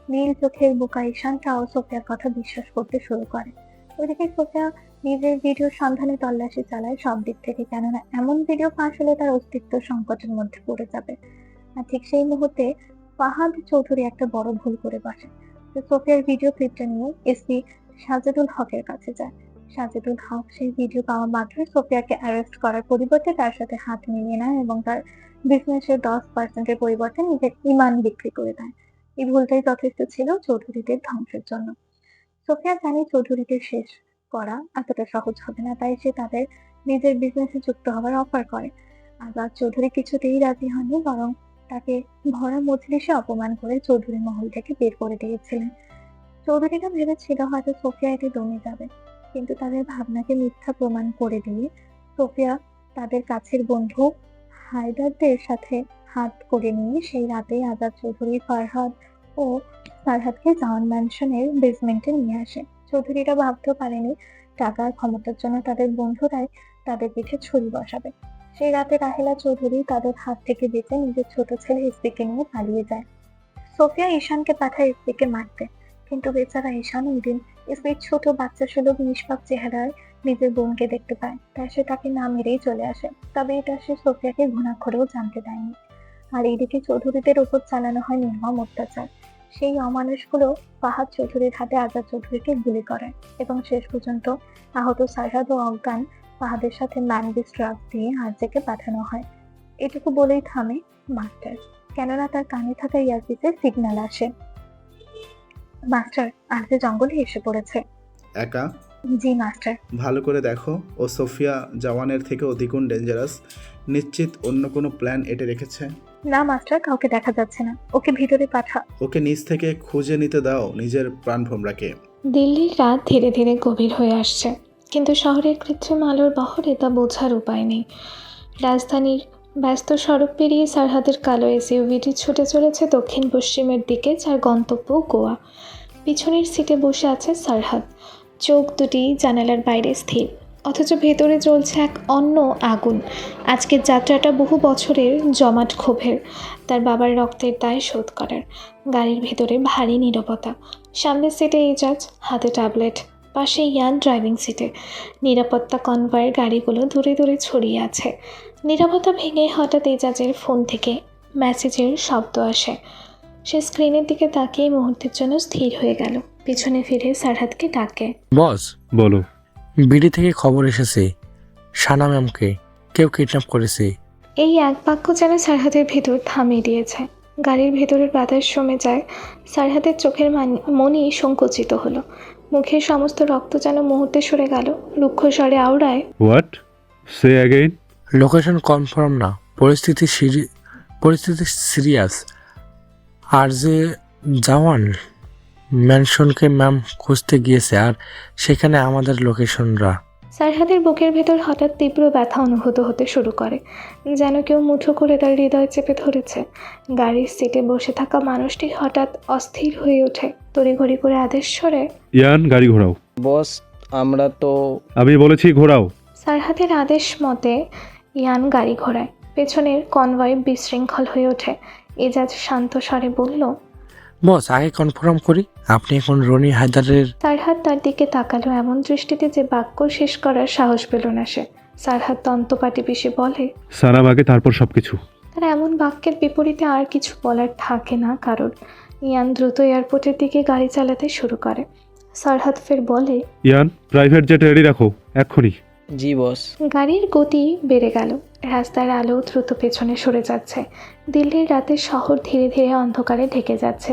নীল চোখের বোকা ঈশানটাও সোফিয়ার কথা বিশ্বাস করতে শুরু করে। ওইদিকে সোফিয়া নিজের ভিডিওর সন্ধানে তল্লাশি চালায় সব দিক থেকে, কেননা এমন ভিডিও ফাঁস হলে তার অস্তিত্ব সংকটের মধ্যে পড়ে যাবে। আর ঠিক সেই মুহূর্তে ফাহাদ চৌধুরী একটা বড় ভুল করে বসে। তো সোফিয়ার ভিডিও ক্লিপটা নিয়ে এসপি সাজেদুল হকের কাছে যায়। সাজেদুল হক সেই ভিডিও পাওয়া মাত্রই সোফিয়াকে অ্যারেস্ট করার পরিবর্তে তার সাথে হাত মিলিয়ে নেয় এবং তার বিজনেসের 10% পরিবর্তে নিজের ঈমান বিক্রি করে দেয়। এই ভুলটাই যথেষ্ট ছিল চৌধুরীদের ধ্বংসের জন্য। সোফিয়া জানে চৌধুরীদের শেষ করা এতটা সহজ হবে না, তাই সে তাদের নিজের বিজনেসে যুক্ত হওয়ার অফার করে। আজাদ চৌধুরী কিছুতেই রাজি হয়নি, বরং তাকে ভরা মজলিসে অপমান করে চৌধুরী মহল থেকে বের করে দিয়েছিলেন। চৌধুরীরা ভেবেছিল হয়তো সোফিয়া এতে দমে যাবে, কিন্তু তাদের ভাবনাকে মিথ্যা প্রমাণ করে দিয়ে সোফিয়া তাদের কাছের বন্ধু হায়দারদের সাথে হাত করে নিয়ে সেই রাতে আজাদ চৌধুরী, ফারহাদ ও ফারহাদকে জাওয়ান ম্যানশনের বেসমেন্টে নিয়ে আসে। চৌধুরীরা ভাবতেও পারেনি টাকার ক্ষমতার জন্য তাদের বন্ধুরাই তাদের পিঠে ছুরি বসাবে। সেই রাতে রাহেলা চৌধুরী তাদের হাত থেকে বেঁচে নিজের ছোট ছেলে এসপিকে নিয়ে পালিয়ে যায়। সোফিয়া ঈশানকে পাঠায় এসপিকে মারতে, কিন্তু বেচারা ঈশান ওই দিন এসপির ছোট বাচ্চা সুলভ নিষ্পাপ চেহারায় নিজের বোনকে দেখতে পায়, তাই সে তাকে না মেরেই চলে আসে। তবে এটা সে সোফিয়াকে ঘুণাক্ষরেও জানতে দেয়নি। আর এইদিকে চৌধুরীদের উপর চালানো হয় নির্মম অত্যাচার। সেই অমানুষগুলো ফাহাদ চৌধুরীর হাতে আজাদ চৌধুরীকে গুলি করে এবং শেষ পর্যন্ত আহত সারহাদ ও অজ্ঞান ফাহাদের সাথে ম্যানবিস ড্রাগ দিয়ে আরজেকে পাঠানো হয়। এটুকু বলেই থামে মাস্টার, কেননা তার কানে থাকা ইয়ারপিসে সিগন্যাল আসে। মাস্টার, আরজে জঙ্গলে এসে পড়েছে। একা? জি মাস্টার। ভালো করে দেখো, ও সোফিয়া জওয়ানের থেকে অধিকগুণ ডেঞ্জারাস। নিশ্চিত অন্য কোনো প্ল্যান এঁটে রেখেছে। না মাস্টার, কাউকে দেখা যাচ্ছে না, ওকে ভিতরে পাঠা। ওকে নিচ থেকে খুঁজে নিতে দাও নিজের প্রাণভোমরাকে। দিল্লির রাত ধীরে ধীরে গভীর হয়ে আসছে, কিন্তু শহরের কৃত্রিম আলোর বহরে তা বোঝার উপায় নেই। রাজধানীর ব্যস্ত সড়ক পেরিয়ে সারহাদের কালো এসইউভিটি ছুটে চলেছে দক্ষিণ পশ্চিমের দিকে, যার গন্তব্য গোয়া। পিছনের সিটে বসে আছে সারহাদ, চোখ দুটি জানালার বাইরে স্থির, অথচ ভেতরে চলছে এক অন্য আগুন। আজকের যাত্রাটা বহু বছরের জমাট ক্ষোভের, তার বাবার রক্তের দায় শোধ করার। গাড়ির ভেতরে ভারী নীরবতা। সামনের সিটে এজাজ, হাতে ট্যাবলেট, পাশে ইয়ান ড্রাইভিং সিটে। নিরাপত্তা কনভয়ের গাড়িগুলো দূরে দূরে ছড়িয়ে আছে। নীরবতা ভেঙে হঠাৎ এজাজের ফোন থেকে মেসেজের শব্দ আসে। সে স্ক্রিনের দিকে তাকিয়ে মুহূর্তের জন্য স্থির হয়ে গেল, পিছনে ফিরে সারহাদকে ডাকে। বস, বলো। বিডি থেকে খবর এসেছে সানা ম্যামকে কেউ কিডন্যাপ করেছে। এই এক বাক্য যেন সারহাদের ভেতর থামিয়ে দিয়েছে। গাড়ির ভেতরের বাতাস জমে যায়, সারহাদের চোখের মনি সংকুচিত হলো। মুখের সমস্ত রক্ত যেন মুহূর্তে সরে গেল। রুক্ষ স্বরে আওড়ায়, what? Say again. Location confirm না, পরিস্থিতি সিরিয়াস। আর যে জওয়ান ম্যানশনকে ম্যাম খুঁজতে গিয়েছে, আর সেখানে আমাদের লোকেশনরা। সারহাদের বুকের ভেতর হঠাৎ তীব্র ব্যথা অনুভূত হতে শুরু করে, যেন কেউ মুঠো করে তার হৃদয় চেপে ধরেছে। গাড়ির সিটে বসে থাকা মানুষটি হঠাৎ অস্থির হয়ে ওঠে, তড়িঘড়ি করে আদেশ ছড়ে, ইয়ান, গাড়ি ঘোরাও। বস, আমরা তো। আমি বলেছি ঘোরাও। সারহাদের আদেশ মতে ইয়ান গাড়ি ঘোরায়। পেছনের কনভয় বিশৃঙ্খল হয়ে ওঠে। এজাজ শান্ত স্বরে বলল, বস, আগে কনফার্ম করি, আপনি এখন রনি হায়দারের। সারহাদ তার দিকে তাকালো এমন দৃষ্টিতে যে বাক্য শেষ করার সাহস পেল না সে। সারহাদ দন্তপাটি পিষে বলে, সালাম আগে, তারপর সবকিছু। তার এমন বাক্যের বিপরীতে আর কিছু বলার থাকে না কারণ। ইয়ান দ্রুত এয়ারপোর্টের দিকে গাড়ি চালাতে শুরু করে। সারহাদ ফের বলে, ইয়ান, প্রাইভেট জেট রেডি রাখো এক্ষুনি। জি বস। গাড়ির গতি বেড়ে গেল। রাস্তার আলো দ্রুত পেছনে সরে যাচ্ছে। দিল্লির রাতের শহর ধীরে ধীরে অন্ধকারে ঢেকে যাচ্ছে,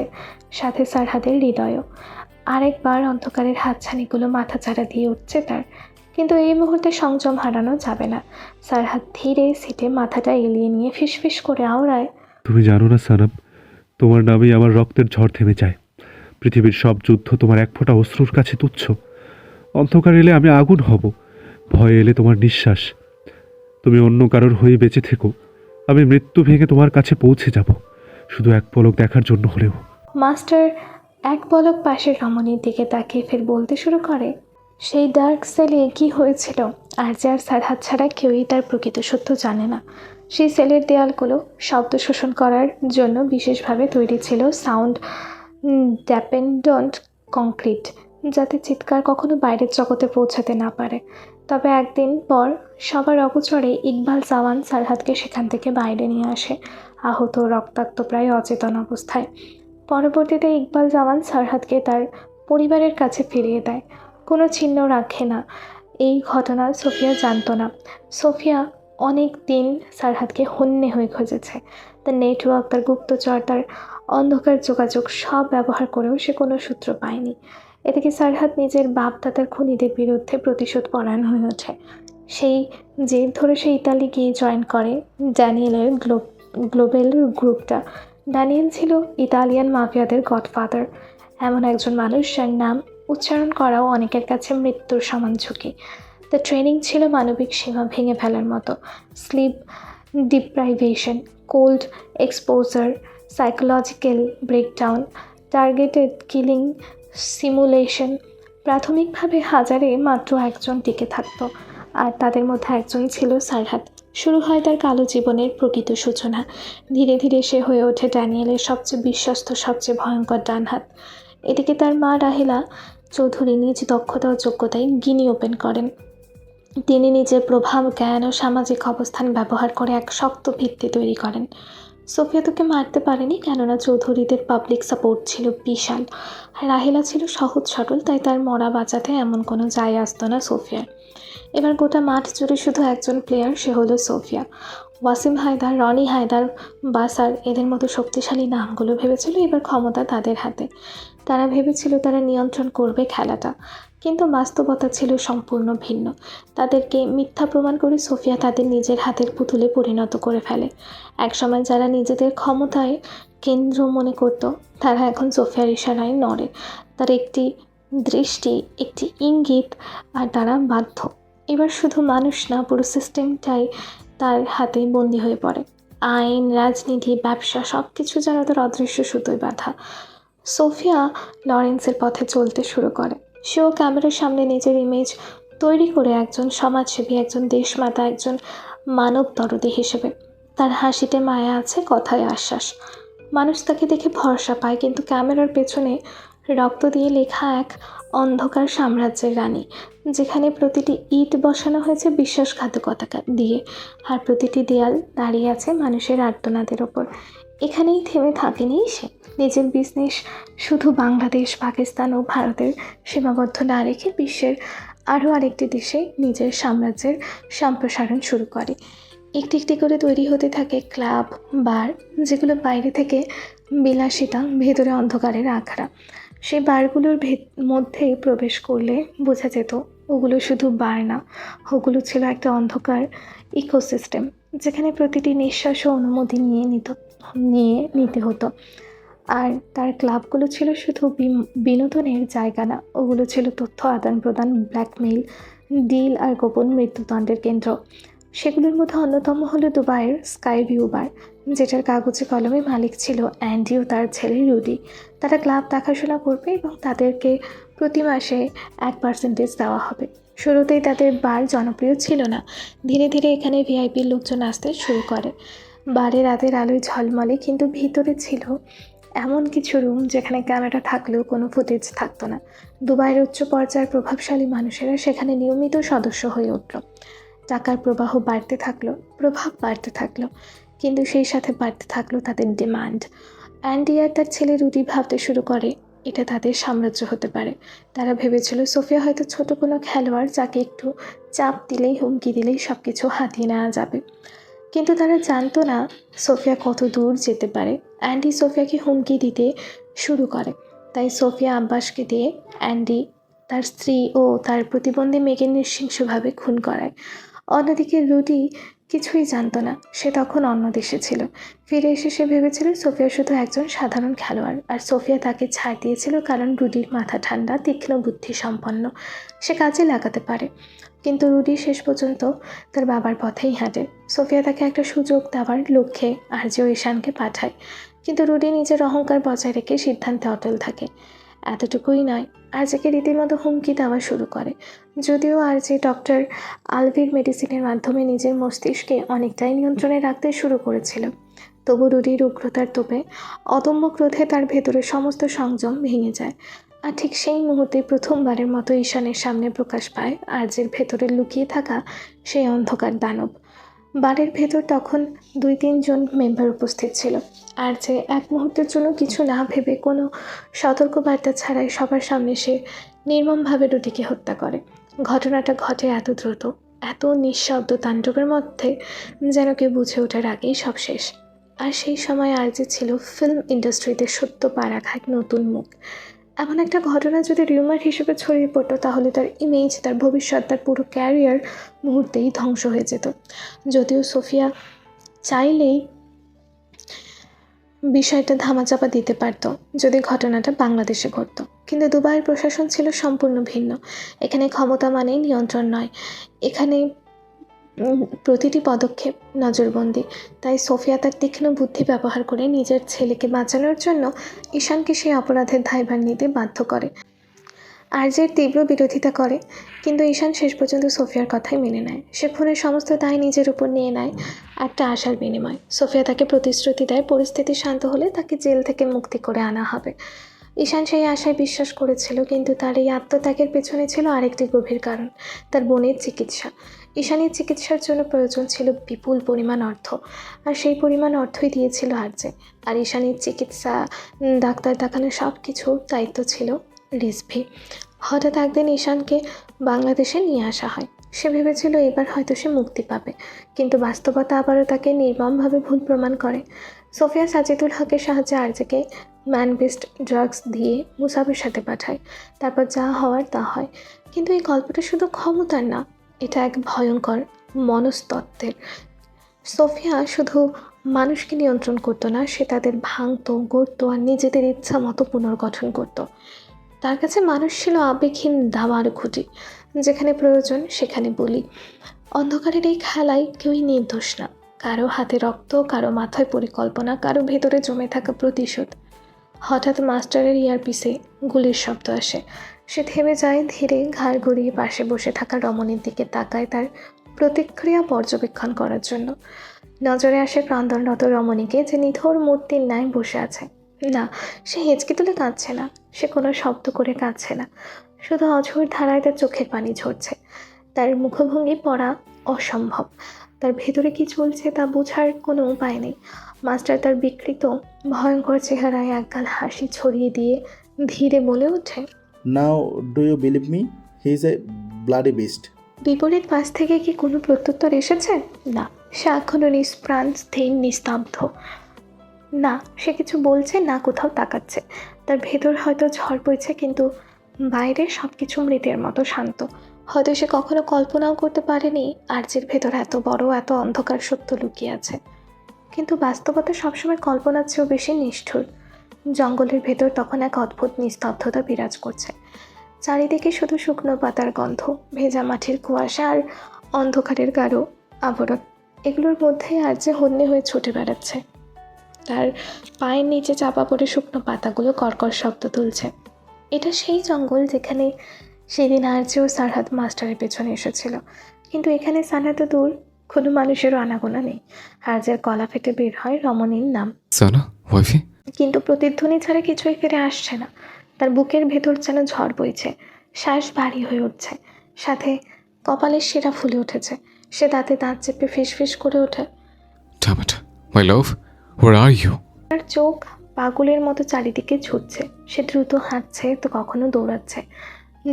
সাথে সারহাদের হৃদয়ও। আরেকবার অন্ধকারের হাতছানিগুলো মাথাচাড়া দিয়ে উঠছে তার, কিন্তু এই মুহূর্তে সংযম হারানো যাবে না। সারহাদ ধীরে সিটে মাথাটা এলিয়ে নিয়ে ফিসফিস করে আওড়ায়, তুমি জানো না সানাম, তোমার নামেই আমার রক্তের ঝড় থেমে যায়। পৃথিবীর সব যুদ্ধ তোমার এক ফোঁটা অশ্রুর কাছে তুচ্ছ। অন্ধকার এলে আমি আগুন হব, ভয় এলে তোমার নিঃশ্বাস। তুমি অন্য কারোর হয়ে বেঁচে থেকো, আমি মৃত্যু ভেঙে তোমার কাছে পৌঁছে যাব, শুধু এক পলক দেখার জন্য হলেও। মাস্টার এক পলক পাশের রমণীর দিকে তাকিয়ে ফের বলতে শুরু করে, সেই ডার্ক সেলে কি হয়েছিল আর যার সারহাদ ছাড়া কেউই তার প্রকৃত সত্য জানে না। সেই সেলের দেয়ালগুলো শব্দ শোষণ করার জন্য বিশেষভাবে তৈরি ছিল, সাউন্ড ডেপেন্ডেন্ট কংক্রিট, যাতে চিৎকার কখনো বাইরের জগতে পৌঁছাতে না পারে। তবে একদিন পর সবার অগোচরে ইকবাল জাওয়ান সারহাদকে সেখান থেকে বাইরে নিয়ে আসে, আহত, রক্তাক্ত, প্রায় অচেতন অবস্থায়। পরবর্তীতে ইকবাল জাওয়ান সারহাদকে তার পরিবারের কাছে ফিরিয়ে দেয়, কোনো চিহ্ন রাখে না। এই ঘটনা সোফিয়া জানতো না। সোফিয়া অনেক দিন সারহাদকে হন্যে হয়ে খুঁজেছে। তার নেটওয়ার্ক, তার গুপ্তচর, তার অন্ধকার যোগাযোগ সব ব্যবহার করেও সে কোনো সূত্র পায়নি। এদিকে সারহাদ নিজের বাপ দাদার খুনিদের বিরুদ্ধে প্রতিশোধ পরায়ণ হয়ে ওঠে। সেই জেদ ধরে সে ইতালি গিয়ে জয়েন করে ড্যানিয়েলের গ্লোবাল গ্রুপটা। ড্যানিয়েল ছিল ইতালিয়ান মাফিয়াদের গডফাদার, এমন একজন মানুষ যার নাম উচ্চারণ করাও অনেকের কাছে মৃত্যুর সমান ঝুঁকি। তার ট্রেনিং ছিল মানবিক সীমা ভেঙে ফেলার মতো। Sleep deprivation, cold exposure, psychological breakdown, targeted killing, simulation. প্রাথমিকভাবে হাজারে মাত্র একজন টিকে থাকত, আর তাদের মধ্যে একজন ছিল সারহাদ। শুরু হয় তার কালো জীবনের প্রকৃত সূচনা। ধীরে ধীরে সে হয়ে ওঠে ড্যানিয়েলের সবচেয়ে বিশ্বস্ত, সবচেয়ে ভয়ঙ্কর ডানহাত। এদিকে তার মা রাহেলা চৌধুরী নিজ দক্ষতা ও যোগ্যতায় গিনি ওপেন করেন। তিনি নিজের প্রভাব, জ্ঞান ও সামাজিক অবস্থান ব্যবহার করে এক শক্ত ভিত্তি তৈরি করেন। সোফিয়া তোকে মারতে পারেনি, কেননা চৌধুরীদের পাবলিক সাপোর্ট ছিল বিশাল। রাহেলা ছিল সহজ সরল, তাই তার মরা বাঁচাতে এমন কোনো যায় আসতো না সোফিয়ার। এবার গোটা মাঠ জুড়ে শুধু একজন প্লেয়ার, সে হলো সোফিয়া। ওয়াসিম হায়দার, রনি হায়দার, বাসার, এদের মতো শক্তিশালী নামগুলো ভেবেছিল এবার ক্ষমতা তাদের হাতে। তারা ভেবেছিল তারা নিয়ন্ত্রণ করবে খেলাটা, কিন্তু বাস্তবতা ছিল সম্পূর্ণ ভিন্ন। তাদেরকে মিথ্যা প্রমাণ করে সোফিয়া তাদের নিজের হাতের পুতুলে পরিণত করে ফেলে। একসময় যারা নিজেদের ক্ষমতায় কেন্দ্র মনে করত, তারা এখন সোফিয়ার ইশারায় নড়ে। তার একটি দৃষ্টি, একটি ইঙ্গিত, আর তারা বাধ্য। এবার শুধু মানুষ না, পুরো সিস্টেমটাই তার হাতে বন্দি হয়ে পড়ে। আইন, রাজনীতি, ব্যবসা, সব কিছু যেন তার অদৃশ্য সুতোয় বাঁধা। সোফিয়া লরেন্সের পথে চলতে শুরু করে। সেও ক্যামেরার সামনে নিজের ইমেজ তৈরি করে একজন সমাজসেবী, একজন দেশমাতা, একজন মানব দরদী হিসেবে। তার হাসিতে মায়া আছে, কথায় আশ্বাস। মানুষ তাকে দেখে ভরসা পায়, কিন্তু ক্যামেরার পেছনে রক্ত দিয়ে লেখা এক অন্ধকার সাম্রাজ্যের রানী, যেখানে প্রতিটি ইট বসানো হয়েছে বিশ্বাসঘাতকতা দিয়ে, আর প্রতিটি দেয়াল দাঁড়িয়ে আছে মানুষের আর্তনাদের ওপর। এখানেই থেমে থাকেনি সে। নিজের বিজনেস শুধু বাংলাদেশ, পাকিস্তান ও ভারতের সীমাবদ্ধ না রেখে বিশ্বের আরও আরেকটি দেশে নিজের সাম্রাজ্যের সম্প্রসারণ শুরু করে। একটি একটি করে তৈরি হতে থাকে ক্লাব, বার, যেগুলো বাইরে থেকে বিলাসিতা, ভেতরে অন্ধকারের আখড়া। সেই বারগুলোর মধ্যে প্রবেশ করলে বোঝা যেত ওগুলো শুধু বার না, ওগুলো ছিল একটা অন্ধকার ইকোসিস্টেম, যেখানে প্রতিটি নিঃশ্বাস ও অনুমতি নিতে হতো। আর তার ক্লাবগুলো ছিল শুধু বিনোদনের জায়গা না, ওগুলো ছিল তথ্য আদান প্রদান, ব্ল্যাকমেইল, ডিল আর গোপন মৃত্যুদণ্ডের কেন্দ্র। সেগুলোর মধ্যে অন্যতম হলো দুবাইয়ের স্কাই ভিউ বার, যেটার কাগজে কলমে মালিক ছিল অ্যান্ডি ও তার ছেলে রুডি। তারা ক্লাব দেখাশোনা করবে এবং তাদেরকে প্রতি মাসে 1% দেওয়া হবে। শুরুতেই তাদের বার জনপ্রিয় ছিল না, ধীরে ধীরে এখানে ভিআইপি লোকজন আসতে শুরু করে। বারে রাতের আলোয় ঝলমলে, কিন্তু ভিতরে ছিল এমন কিছু রুম যেখানে ক্যামেরা থাকলেও কোনো ফুটেজ থাকতো না। দুবাইয়ের উচ্চ পর্যায়ের প্রভাবশালী মানুষেরা সেখানে নিয়মিত সদস্য হয়ে উঠল। টাকার প্রবাহ বাড়তে থাকলো, প্রভাব বাড়তে থাকলো, কিন্তু সেই সাথে বাড়তে থাকলো তাদের ডিমান্ড। অ্যান্ডি আর তার ছেলে রুডি ভাবতে শুরু করে এটা তাদের সাম্রাজ্য হতে পারে। তারা ভেবেছিল সোফিয়া হয়তো ছোট কোনো খেলোয়াড়, যাকে একটু চাপ দিলেই, হুমকি দিলেই সব কিছু হাতিয়ে নেওয়া যাবে। কিন্তু তারা জানতো না সোফিয়া কত দূর যেতে পারে। অ্যান্ডি সোফিয়াকে হুমকি দিতে শুরু করে, তাই সোফিয়া আব্বাসকে দিয়ে অ্যান্ডি তার স্ত্রী ও তার প্রতিবন্ধী মেয়েকে নৃশংসভাবে খুন করায়। অন্যদিকে রুডি কিছুই জানতো না, সে তখন অন্য দেশে ছিল। ফিরে এসে সে ভেবেছিল সোফিয়া শুধু একজন সাধারণ খেলোয়াড়, আর সোফিয়া তাকে ছাড় দিয়েছিল কারণ রুডির মাথা ঠান্ডা, তীক্ষ্ণ বুদ্ধি সম্পন্ন, সে কাজে লাগাতে পারে। কিন্তু রুডি শেষ পর্যন্ত তার বাবার পথেই হাঁটে। সোফিয়া তাকে একটা সুযোগ দেওয়ার লক্ষ্যে আরজে ও ঈশানকে পাঠায়, কিন্তু রুডি নিজের অহংকার বজায় রেখে সিদ্ধান্তে অটল থাকে। এতটুকুই নয়, আরজেকে রীতিমতো হুমকি দেওয়া শুরু করে। যদিও আরজে ডক্টর আলভির মেডিসিনের মাধ্যমে নিজের মস্তিষ্কে অনেকটাই নিয়ন্ত্রণে রাখতে শুরু করেছিল, তবু রুডির উগ্রতার তোপে অদম্য ক্রোধে তার ভেতরে সমস্ত সংযম ভেঙে যায়। আর ঠিক সেই মুহূর্তে প্রথমবারের মতো ঈশানের সামনে প্রকাশ পায় আরজের ভেতরে লুকিয়ে থাকা সেই অন্ধকার দানব। বারের ভেতর তখন 2-3 জন মেম্বার উপস্থিত ছিল। আরজে এক মুহূর্তের জন্য কিছু না ভেবে, কোনো সতর্কবার্তা ছাড়াই সবার সামনে সে নির্মমভাবে রুডিকে হত্যা করে। ঘটনাটা ঘটে এত দ্রুত, এত নিঃশব্দ তাণ্ডবের মধ্যে, যেন কেউ বুঝে ওঠার আগেই সব শেষ। আর সেই সময় আরজে ছিল ফিল্ম ইন্ডাস্ট্রিতে সত্য পা রাখা এক নতুন মুখ। এমন একটা ঘটনা যদি রিউমার হিসেবে ছড়িয়ে পড়তো, তাহলে তার ইমেজ, তার ভবিষ্যৎ, তার পুরো ক্যারিয়ার মুহূর্তেই ধ্বংস হয়ে যেত। যদিও সোফিয়া চাইলেই বিষয়টা ধামাচাপা দিতে পারত যদি ঘটনাটা বাংলাদেশে ঘটত, কিন্তু দুবাইয়ের প্রশাসন ছিল সম্পূর্ণ ভিন্ন। এখানে ক্ষমতা মানেই নিয়ন্ত্রণ নয়, এখানে প্রতিটি পদক্ষেপ নজরবন্দি। তাই সোফিয়া তার তীক্ষ্ণ বুদ্ধি ব্যবহার করে নিজের ছেলেকে বাঁচানোর জন্য ঈশানকে সেই অপরাধের দায়ভার নিতে বাধ্য করে। আরজের তীব্র বিরোধিতা করে, কিন্তু ঈশান শেষ পর্যন্ত সোফিয়ার কথাই মেনে নেয়। সে খুনের সমস্ত দায় নিজের উপর নিয়ে নেয় একটা আশার বিনিময়। সোফিয়া তাকে প্রতিশ্রুতি দেয় পরিস্থিতি শান্ত হলে তাকে জেল থেকে মুক্তি করে আনা হবে। ঈশান সেই আশায় বিশ্বাস করেছিল, কিন্তু তার এই আত্মত্যাগের পেছনে ছিল আরেকটি গভীর কারণ, তার বোনের চিকিৎসা। ঈশানের চিকিৎসার জন্য প্রয়োজন ছিল বিপুল পরিমাণ অর্থ, আর সেই পরিমাণ অর্থই দিয়েছিল আরজে। আর ঈশানের চিকিৎসা, ডাক্তার দেখানো সব কিছুর দায়িত্ব ছিল রিজভি। হঠাৎ একদিন ঈশানকে বাংলাদেশে নিয়ে আসা হয়। সে ভেবেছিল এবার হয়তো সে মুক্তি পাবে, কিন্তু বাস্তবতা আবারও তাকে নির্মমভাবে ভুল প্রমাণ করে। সোফিয়া সাজিদুল হকের সাহায্যে আরজেকে ম্যান বেসড ড্রাগস দিয়ে মুসাবের সাথে পাঠায়। তারপর যা হওয়ার তা হয়। কিন্তু এই গল্পটা শুধু ক্ষমতার না, এটা এক ভয়ঙ্কর মনস্তত্ত্বের। সোফিয়া শুধু মানুষকে নিয়ন্ত্রণ করতো না, সে তাদের ভাঙতো, গড়তো আর নিজেদের ইচ্ছা মতো পুনর্গঠন করতো। তার কাছে মানুষ ছিল আবেগহীন দাবার খুঁটি, যেখানে প্রয়োজন সেখানে বলি। অন্ধকারের এই খেলায় কেউই নির্দোষ না। কারো হাতে রক্ত, কারো মাথায় পরিকল্পনা, কারো ভেতরে জমে থাকা প্রতিশোধ। হঠাৎ মাস্টারের ইয়ারপিসে গুলির শব্দ আসে। সে থেমে যায়, ধীরে ঘাড় ঘুরিয়ে পাশে বসে থাকা রমণীর দিকে তাকায় তার প্রতিক্রিয়া পর্যবেক্ষণ করার জন্য। নজরে আসে ক্রন্দনরত রমণীকে, যে নিথর মূর্তির ন্যায় বসে আছে। না, সে হেঁচকি তুলে কাঁদছে না, সে কোনো শব্দ করে কাঁদছে না, শুধু অঝোর ধারায় তার চোখের পানি ঝরছে। তার মুখভঙ্গি পড়া অসম্ভব, তার ভেতরে কি চলছে তা বোঝার কোনো উপায় নেই। মাস্টার তার বিকৃত ভয়ঙ্কর চেহারায় একগাল হাসি ছড়িয়ে দিয়ে ধীরে বলে ওঠে, now do you believe me, he is a bloody beast. বিপরীত পাশ থেকে কি কোনো প্রত্যুত্তর এসেছে? না, সে এখনও নিষ্প্রাণ, স্থির, নিস্তব্ধ। না সে কিছু বলছে, না কোথাও তাকাচ্ছে। তার ভেতর হয়তো ঝড় বইছে, কিন্তু বাইরে সব কিছু মৃতের মতো শান্ত। হয়তো সে কখনো কল্পনাও করতে পারেনি আরজের ভেতর এত বড়, এত অন্ধকার সত্য লুকিয়ে আছে। কিন্তু বাস্তবতা সবসময় কল্পনার চেয়েও বেশি নিষ্ঠুর। জঙ্গলের ভেতর তখন এক অদ্ভুত নিস্তব্ধতা বিরাজ করছে। চারিদিকে শুধু শুকনো পাতার গন্ধ, ভেজা মাটির কুয়াশা আর অন্ধকারের গাঢ় আবরণ। এগুলোর মধ্যে আরজে হন্যে হয়ে ছুটে বেড়াচ্ছে। তার পায়ের নিচে চাপা পড়ে শুকনো পাতাগুলো কর্কর শব্দ তুলছে। এটা সেই জঙ্গল যেখানে সেদিন আরজে ও সারহাদ মাস্টারের পেছনে এসেছিল। কিন্তু এখানে সানা তো দূর, কোনো মানুষেরও আনাগোনা নেই। আরজের গলা ফেটে বের হয় রমণীর নাম। সানা, ওয়াইফি। কিন্তু প্রতিধ্বনি ছাড়া কিছুই ফিরে আসছে না। তার বুকের ভেতর যেন ঝড় বইছে, শ্বাস ভারী হয়ে উঠছে, সাথে কপালের শিরা ফুলে উঠেছে। সে দাঁতে দাঁত চেপে ফিসফিস করে ওঠে, Damn it, my love, where are you? তার চোখ পাগলের মতো চারিদিকে ছুটছে। সে দ্রুত হাঁটছে তো কখনো দৌড়াচ্ছে।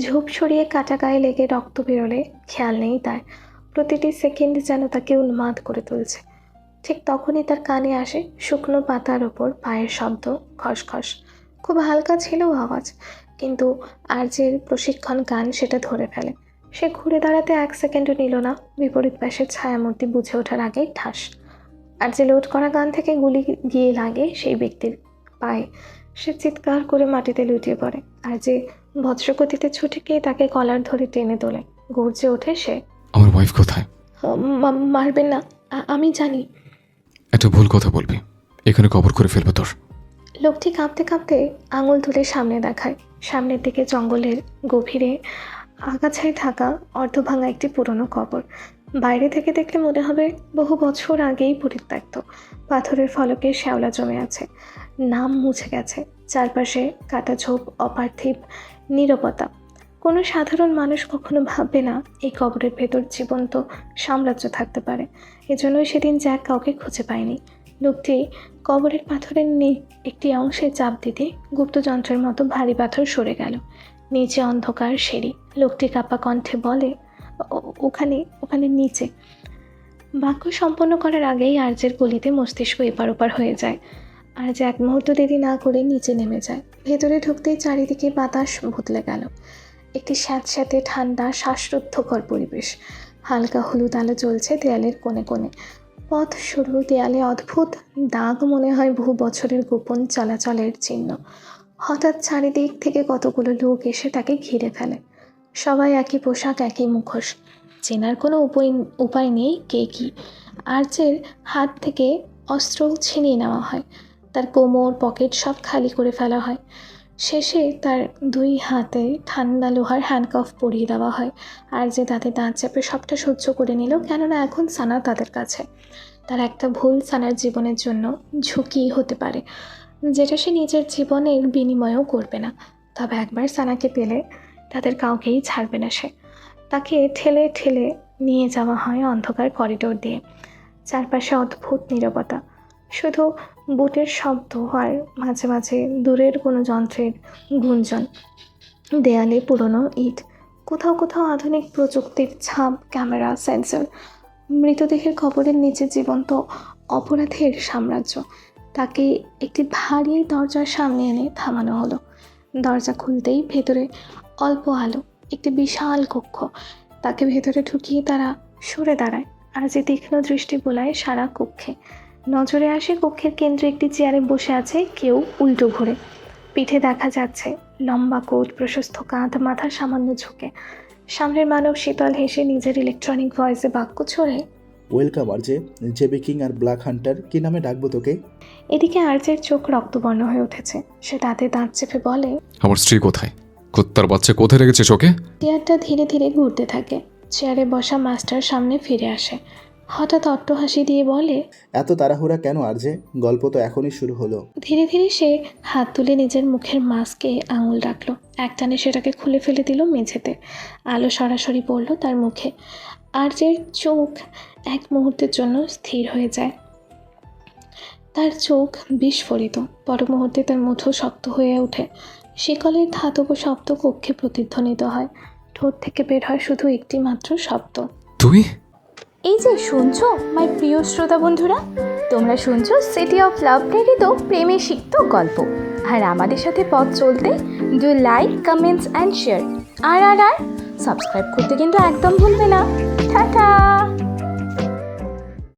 ঝোপ সরিয়ে কাটা গায়ে লেগে রক্ত বেরোলে খেয়াল নেই তার। প্রতিটি সেকেন্ড যেন তাকে উন্মাদ করে তুলছে। ঠিক তখনই তার কানে আসে শুকনো পাতার ওপর পায়ের শব্দ, খসখস। খুব হালকা ছিল আওয়াজ, কিন্তু আরজের প্রশিক্ষণ কান সেটা ধরে ফেলে। সে ঘুরে দাঁড়াতে এক সেকেন্ডও নিল না। বিপরীত পাশের ছায়ামূর্তি বুঝে ওঠার আগেই ঠাস। আর যে লোড করা গান থেকে গুলি গিয়ে লাগে সেই ব্যক্তির পায়ে। সে চিৎকার করে মাটিতে লুটিয়ে পড়ে। আর যে বজ্রগতিতে ছুটে গিয়ে তাকে কলার ধরে টেনে তোলে। গর্জে ওঠে সে, আমার ওয়াইফ কোথায়? মারবেন না, আমি জানি। একটা ভুল কথা বলবি, এখানে কবর করে ফেলবো তোর। লোকটি কাঁপতে কাঁপতে আঙুল তুলে সামনে দেখায়। সামনের দিকে জঙ্গলের গভীরে আগাছায় থাকা অর্ধভাঙা একটি পুরনো কবর। বাইরে থেকে দেখলে মনে হবে বহু বছর আগেই পরিত্যক্ত। পাথরের ফলকে শ্যাওলা জমে আছে, নাম মুছে গেছে। চারপাশে কাটা ঝোপ, অপার্থিব নীরবতা। কোনো সাধারণ মানুষ কখনো ভাববে না এই কবরের ভেতর জীবন্ত সাম্রাজ্য থাকতে পারে। এজন্যই সেদিন জ্যাক কাউকে খুঁজে পায়নি। লোকটি কবরের পাথরের একটি অংশে চাপ দিতে গুপ্তযন্ত্রের মতো ভারী পাথর সরে গেল। নিচে অন্ধকার সিঁড়ি। লোকটি কাঁপা কণ্ঠে বলে, ওখানে ওখানে নিচে। বাক্য সম্পন্ন করার আগেই আরজের গলিতে মস্তিষ্ক এপার ওপার হয়ে যায়। আরজ এক মুহূর্ত দেরি না করে নিচে নেমে যায়। ভেতরে ঢুকতেই চারিদিকে বাতাস বদলে গেল। একটি স্যাঁতস্যাঁতে ঠান্ডা শ্বাসরুদ্ধকর পরিবেশ। হালকা হলুদ আলো জ্বলছে দেয়ালের কোণে কোণে। পথ সরু, দেয়ালে অদ্ভুত দাগ, মনে হয় বহু বছরের গোপন চলাচলের চিহ্ন। হঠাৎ চারিদিক থেকে কতগুলো লোক এসে তাকে ঘিরে ফেলে। সবাই একই পোশাক, একই মুখোশ। চেনার কোনো উপায় নেই কে কি। আরজের হাত থেকে অস্ত্র ছিনিয়ে নেওয়া হয়। তার কোমর, পকেট সব খালি করে ফেলা হয়। শেষে তার দুই হাতে ঠান্ডা লোহার হ্যান্ডকাফ পরিয়ে দেওয়া হয়। আর যে তাতে দাঁত চেপে সবটা সহ্য করে নিল, কেননা এখন সানা তাদের কাছে। তার একটা ভুল সানার জীবনের জন্য ঝুঁকি হতে পারে। যেটা সে নিজের জীবনের বিনিময়েও করবে না। তবে একবার সানাকে পেলে তাদের কাউকেই ছাড়বে না সে। তাকে ঠেলে ঠেলে নিয়ে যাওয়া হয় অন্ধকার করিডোর দিয়ে। চারপাশে অদ্ভুত নীরবতা, শুধু বুটের শব্দ আর মাঝে মাঝে দূরের কোনো যন্ত্রের গুঞ্জন। দেয়ালে পুরনো ইট, কোথাও কোথাও আধুনিক প্রযুক্তির ছাপ, ক্যামেরা, সেন্সর। মৃতদেহের কবরের নিচে জীবন্ত অপরাধের সাম্রাজ্য। তাকে একটি ভারী দরজার সামনে এনে থামানো হলো। দরজা খুলতেই ভেতরে অল্প আলো, একটি বিশাল কক্ষ। তাকে ভেতরে ঢুকিয়ে তারা সরে দাঁড়ায়, আর যে তীক্ষ্ণ দৃষ্টি বোলায় সারা কক্ষে। নজরে আসে কক্ষের কেন্দ্রে একটি চেয়ারে বসে আছে কেউ উল্টো ঘুরে। পিঠে দেখা যাচ্ছে লম্বা কোট, প্রশস্ত কাঁধ, মাথা সামান্য ঝুঁকে। সামনের মানব শীতল হেসে নিজের ইলেকট্রনিক ভয়েসে বাক্য ছড়ে, ওয়েলকাম আরজে, জেবি কিং আর ব্ল্যাক হান্টার, কি নামে ডাকবো তোকে? এদিকে আর্যের চোখ রক্তবর্ণ হয়ে উঠেছে। সে দাঁতে দাঁত চেপে বলে, আমার স্ত্রী কোথায়? কুত্তার বাচ্চা কোথায় রেখেছিস ওকে? চেয়ারটা ধীরে ধীরে ঘুরতে থাকে। চেয়ারে বসা মাস্টার সামনে ফিরে আসে, হঠাৎ অট্টহাসি দিয়ে বলে, এত তাড়াহুড়া কেন আরজে? গল্প তো এখনই শুরু হলো। ধীরে ধীরে সে হাত তুলে নিজের মুখের মাস্কে আঙুল রাখলো। একটানে সেটাকে খুলে ফেলে দিল মেঝেতে। আলো সরাসরি পড়ল তার মুখে। আর্যের চোখ এক মুহূর্তের জন্য স্থির হয়ে যায়। তার চোখ বিস্ফোরিত। পর মুহূর্তে তার মুঠো শক্ত হয়ে ওঠে। শিকলের ধাতব শব্দ কক্ষে প্রতিধ্বনিত হয়। ঠোঁট থেকে বের হয় শুধু একটি মাত্র শব্দ, তুই? এই যে শুনছো মাই প্রিয় শ্রোতা বন্ধুরা, তোমরা শুনছো সিটি অফ লাভ প্রেরিত প্রেমে সিক্ত গল্প। আর আমাদের সাথে পথ চলতে do like, comments and share. আর সাবস্ক্রাইব করতে কিন্তু একদম ভুলবে না। টাটা।